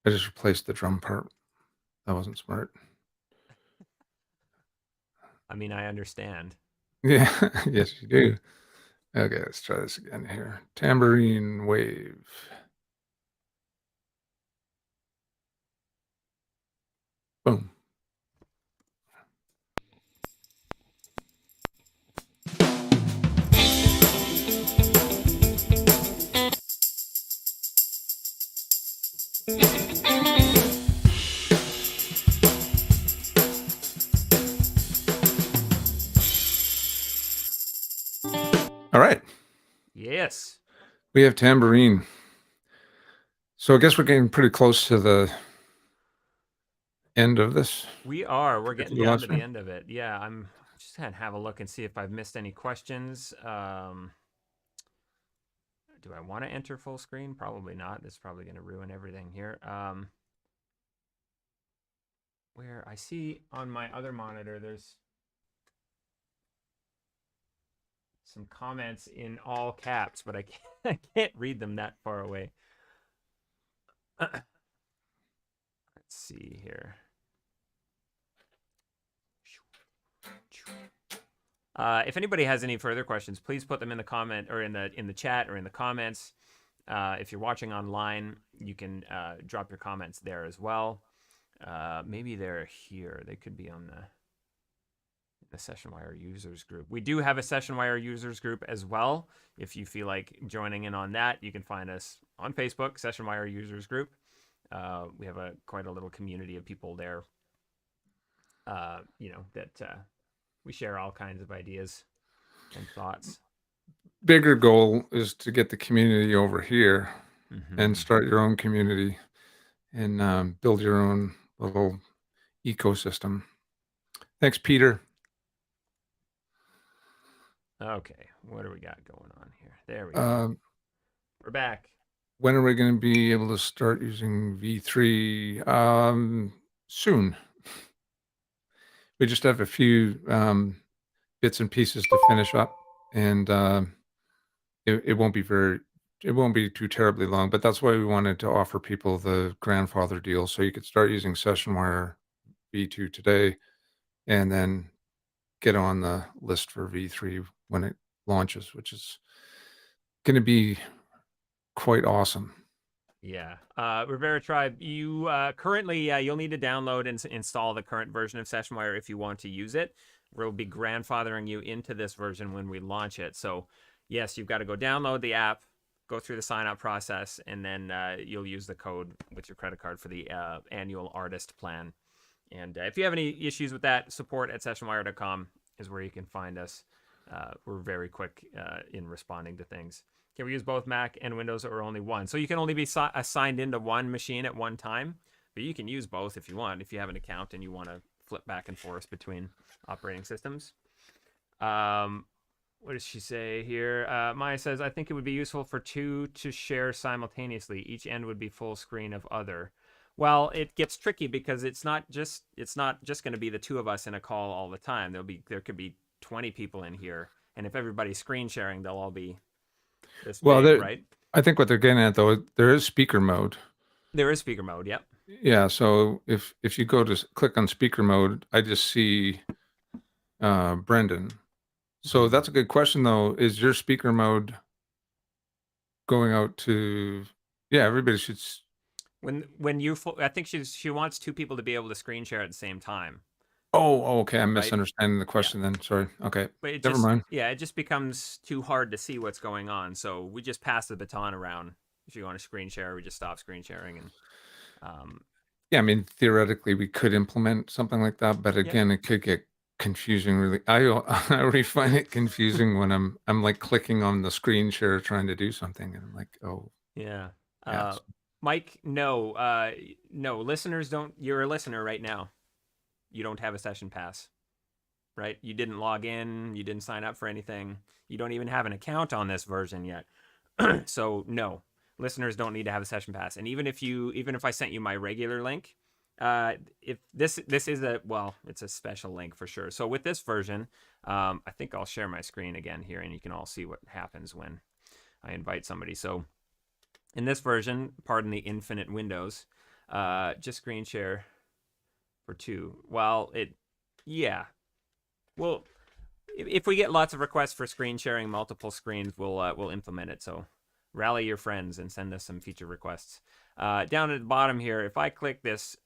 I just replaced the drum part. That wasn't smart. I mean, I understand. Yeah, yes, you do. Okay, let's try this again here. Tambourine wave. Boom. All right. Yes. We have tambourine. So I guess we're getting pretty close to the end of this. We are. We're getting down to the end of it. Yeah, I'm just gonna have a look and see if I've missed any questions. Do I want to enter full screen? Probably not. This is probably going to ruin everything here. Where I see on my other monitor, there's some comments in all caps, but I can't read them that far away. Let's see here. If anybody has any further questions, please put them in the comment or in the chat or in the comments. If you're watching online, you can drop your comments there as well. Maybe they're here. They could be on the Sessionwire users group. We do have a Sessionwire users group as well. If you feel like joining in on that, you can find us on Facebook, Sessionwire users group. We have quite a little community of people there. That We share all kinds of ideas and thoughts. Bigger goal is to get the community over here and Mm-hmm. start your own community and build your own little ecosystem. Thanks, Peter. Okay, what do we got going on here? There we go. Um, We're back. when are we going to be able to start using V3? Soon. We just have a few bits and pieces to finish up, and it won't be it won't be too terribly long. But that's why we wanted to offer people the grandfather deal, so you could start using Sessionwire V2 today, and then get on the list for V3 when it launches, which is going to be quite awesome. Yeah. Rivera Tribe, you currently, you'll need to download and install the current version of Sessionwire if you want to use it. We'll be grandfathering you into this version when we launch it. So, yes, you've got to go download the app, go through the sign up process, and then you'll use the code with your credit card for the annual artist plan. And if you have any issues with that, support at sessionwire.com is where you can find us. We're very quick in responding to things. Can we use both Mac and Windows or only one? So you can only be assigned into one machine at one time, but you can use both if you want, if you have an account and you want to flip back and forth between operating systems. What does she say here? Maya says, I think it would be useful for two to share simultaneously. Each end would be full screen of other. Well, it gets tricky because it's not just going to be the two of us in a call all the time. There could be 20 people in here, and if everybody's screen sharing, they'll all be this Well, big, right? I think what they're getting at though, there is speaker mode. There is speaker mode. Yep. Yeah, so if you go to click on speaker mode, I just see Brendan. So that's a good question though. Is your speaker mode going out to? Yeah, everybody should. When you, I think she wants two people to be able to screen share at the same time, Oh, okay. I'm right? misunderstanding the Yeah. question then. Sorry. Okay. But it Never just, mind. yeah, it just becomes too hard to see what's going on. So we just pass the baton around. If you want to screen share, we just stop screen sharing. And Yeah, I mean, theoretically, we could implement something like that, but yeah, again, it could get confusing. Really, I already find it confusing when I'm like clicking on the screen share trying to do something, and I'm like, oh, yeah. yeah. Mike, no, no, listeners don't. You're a listener right now. You don't have a session pass, right? You didn't log in. You didn't sign up for anything. You don't even have an account on this version yet. So no, listeners don't need to have a session pass. And even if I sent you my regular link, if this is it's a special link for sure. So with this version, I think I'll share my screen again here, and you can all see what happens when I invite somebody. So in this version, pardon the infinite windows, just screen share for two. Well, well, if we get lots of requests for screen sharing multiple screens, we'll implement it. So rally your friends and send us some feature requests. Down at the bottom here, if I click this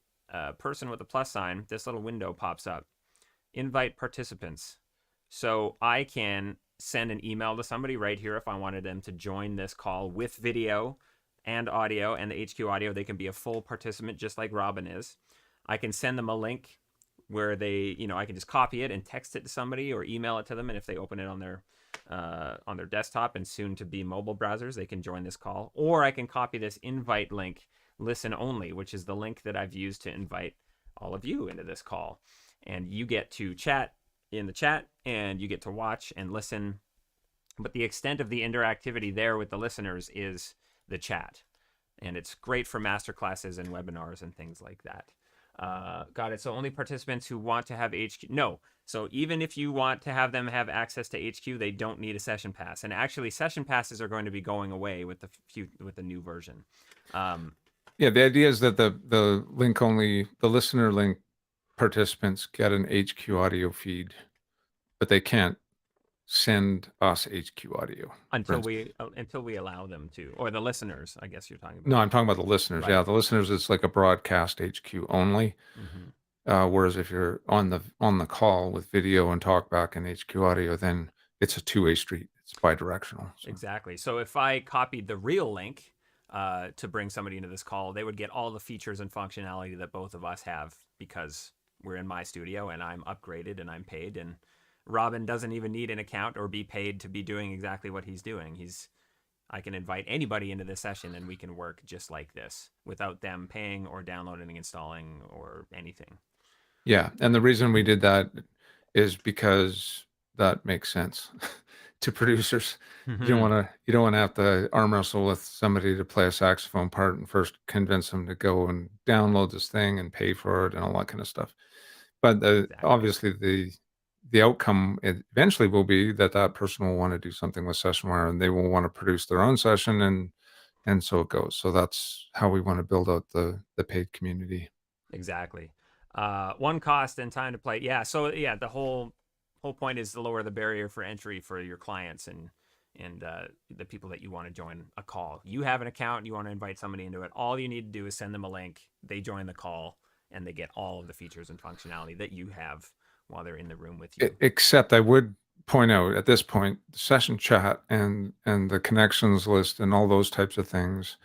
person with a plus sign, this little window pops up. Invite participants. So I can send an email to somebody right here if I wanted them to join this call with video and audio and the HQ audio. They can be a full participant just like Robin is. I can send them a link where they, I can just copy it and text it to somebody or email it to them. And if they open it on their desktop and soon to be mobile browsers, they can join this call. Or I can copy this invite link, listen only, which is the link that I've used to invite all of you into this call. And you get to chat in the chat and you get to watch and listen. But the extent of the interactivity there with the listeners is the chat. And it's great for masterclasses and webinars and things like that. Got it. So only participants who want to have HQ. No. So even if you want to have them have access to HQ, they don't need a session pass. And actually, session passes are going to be going away with the new version. Yeah, the idea is that the listener link participants get an HQ audio feed, but they can't send us HQ audio until we allow them to, or the listeners, I guess you're talking about. No, I'm talking about the listeners. Right. Yeah, the listeners, it's like a broadcast HQ only. Whereas if you're on the call with video and talkback and HQ audio, then it's a two-way street. It's bi-directional. So. Exactly. So if I copied the real link to bring somebody into this call, they would get all the features and functionality that both of us have because we're in my studio and I'm upgraded and I'm paid and Robin doesn't even need an account or be paid to be doing exactly what he's doing. I can invite anybody into this session and we can work just like this without them paying or downloading, installing, or anything. Yeah, and the reason we did that is because that makes sense to producers. You don't want to have to arm wrestle with somebody to play a saxophone part and first convince them to go and download this thing and pay for it and all that kind of stuff. But Exactly. obviously the outcome eventually will be that that person will want to do something with Sessionwire and they will want to produce their own session, and so it goes. So that's how we want to build out the paid community. Exactly. One, cost and time to play. Yeah. So yeah, the whole point is to lower the barrier for entry for your clients and the people that you want to join a call. You have an account, you want to invite somebody into it. All you need to do is send them a link. They join the call and they get all of the features and functionality that you have while they're in the room with you. Except I would point out at this point, session chat and the connections list and all those types of things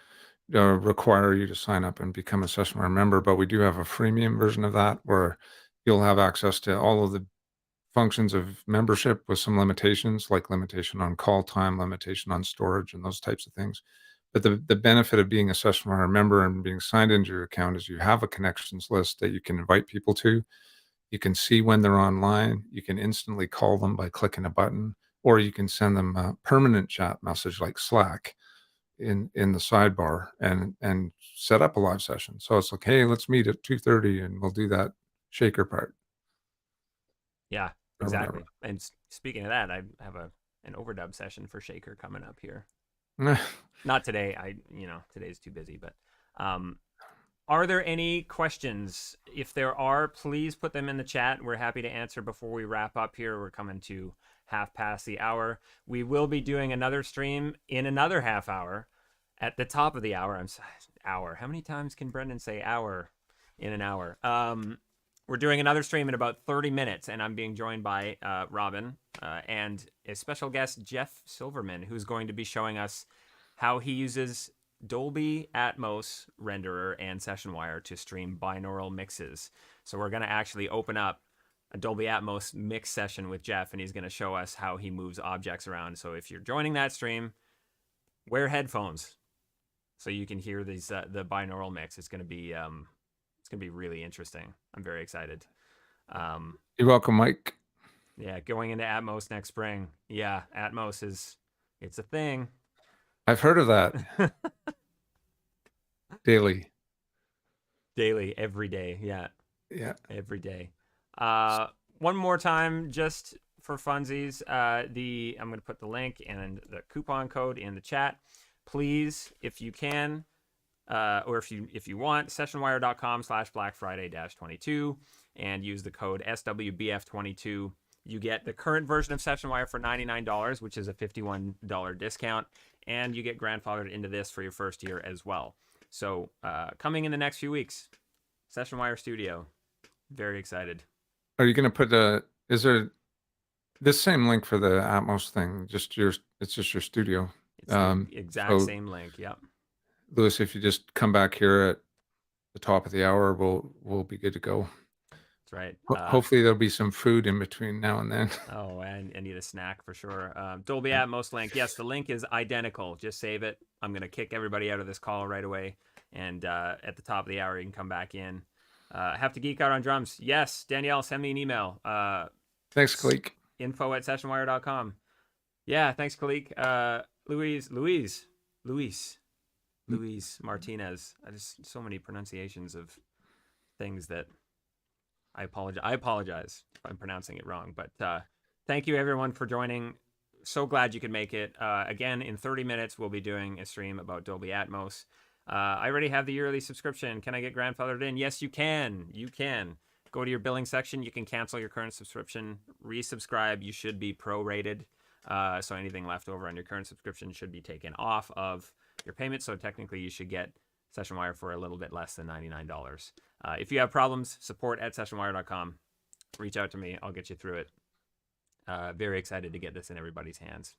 require you to sign up and become a Sessionwire member. But we do have a freemium version of that where you'll have access to all of the functions of membership with some limitations, like limitation on call time, limitation on storage, and those types of things. But the benefit of being a Sessionwire member and being signed into your account is you have a connections list that you can invite people to. You can see when they're online. You can instantly call them by clicking a button, or you can send them a permanent chat message like Slack in the sidebar and set up a live session. So it's like, hey, let's meet at 2:30 and we'll do that shaker part Yeah, or whatever. exactly. And speaking of that, I have an overdub session for Shaker coming up here. Not today. Today's too busy, but um, are there any questions? If there are, please put them in the chat. We're happy to answer before we wrap up here. We're coming to half past the hour. We will be doing another stream in another half hour at the top of the hour. Hour. How many times can Brendan say hour in an hour? We're doing another stream in about 30 minutes, and I'm being joined by Robin and a special guest, Jeff Silverman, who's going to be showing us how he uses Dolby Atmos renderer and Sessionwire to stream binaural mixes. So we're going to actually open up a Dolby Atmos mix session with Jeff, and he's going to show us how he moves objects around. So if you're joining that stream, wear headphones so you can hear these the binaural mix. It's going to be really interesting. I'm very excited. You're welcome, Mike. Yeah, going into Atmos next spring. Yeah, Atmos it's a thing. I've heard of that. Daily. Daily, every day. Yeah, Yeah. every day. One more time, just for funsies, I'm going to put the link and the coupon code in the chat. Please, if you can, or if you want, sessionwire.com/Black Friday-22 and use the code SWBF22. You get the current version of Sessionwire for $99, which is a $51 discount, and you get grandfathered into this for your first year as well. So coming in the next few weeks, Sessionwire Studio. Very excited. Are you going to put is there this same link for the Atmos thing? It's just your studio. It's the exact same link. Yep. Lewis, if you just come back here at the top of the hour, we'll be good to go. That's right. Hopefully there'll be some food in between now and then. Oh, and I need a snack for sure. Dolby Atmos link. Yes, the link is identical. Just save it. I'm going to kick everybody out of this call right away. And at the top of the hour, you can come back in. Have to geek out on drums. Yes, Danielle, send me an email. Thanks, Kalik. info@sessionwire.com. Yeah, thanks, Kalik. Luis Martinez. Just so many pronunciations of things that I apologize if I'm pronouncing it wrong. But thank you, everyone, for joining. So glad you could make it. Again, in 30 minutes, we'll be doing a stream about Dolby Atmos. I already have the yearly subscription. Can I get grandfathered in? Yes, you can. You can. Go to your billing section. You can cancel your current subscription, resubscribe. You should be prorated. So anything left over on your current subscription should be taken off of your payment. So technically, you should get Sessionwire for a little bit less than $99. If you have problems, support@sessionwire.com. Reach out to me. I'll get you through it. Very excited to get this in everybody's hands.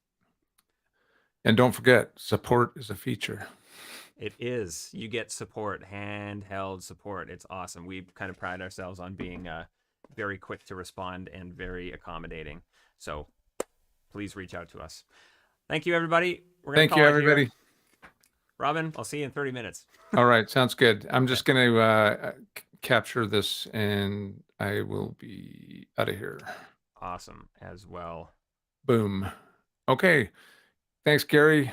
And don't forget, support is a feature. It is. You get support, handheld support. It's awesome. We kind of pride ourselves on being very quick to respond and very accommodating. So please reach out to us. Thank you, everybody. We're gonna Thank you, call it everybody. here. Robin, I'll see you in 30 minutes. All right, sounds good. I'm just going to capture this, and I will be out of here. Awesome as well. Boom. Okay. Thanks, Gary.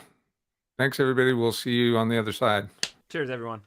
Thanks, everybody. We'll see you on the other side. Cheers, everyone.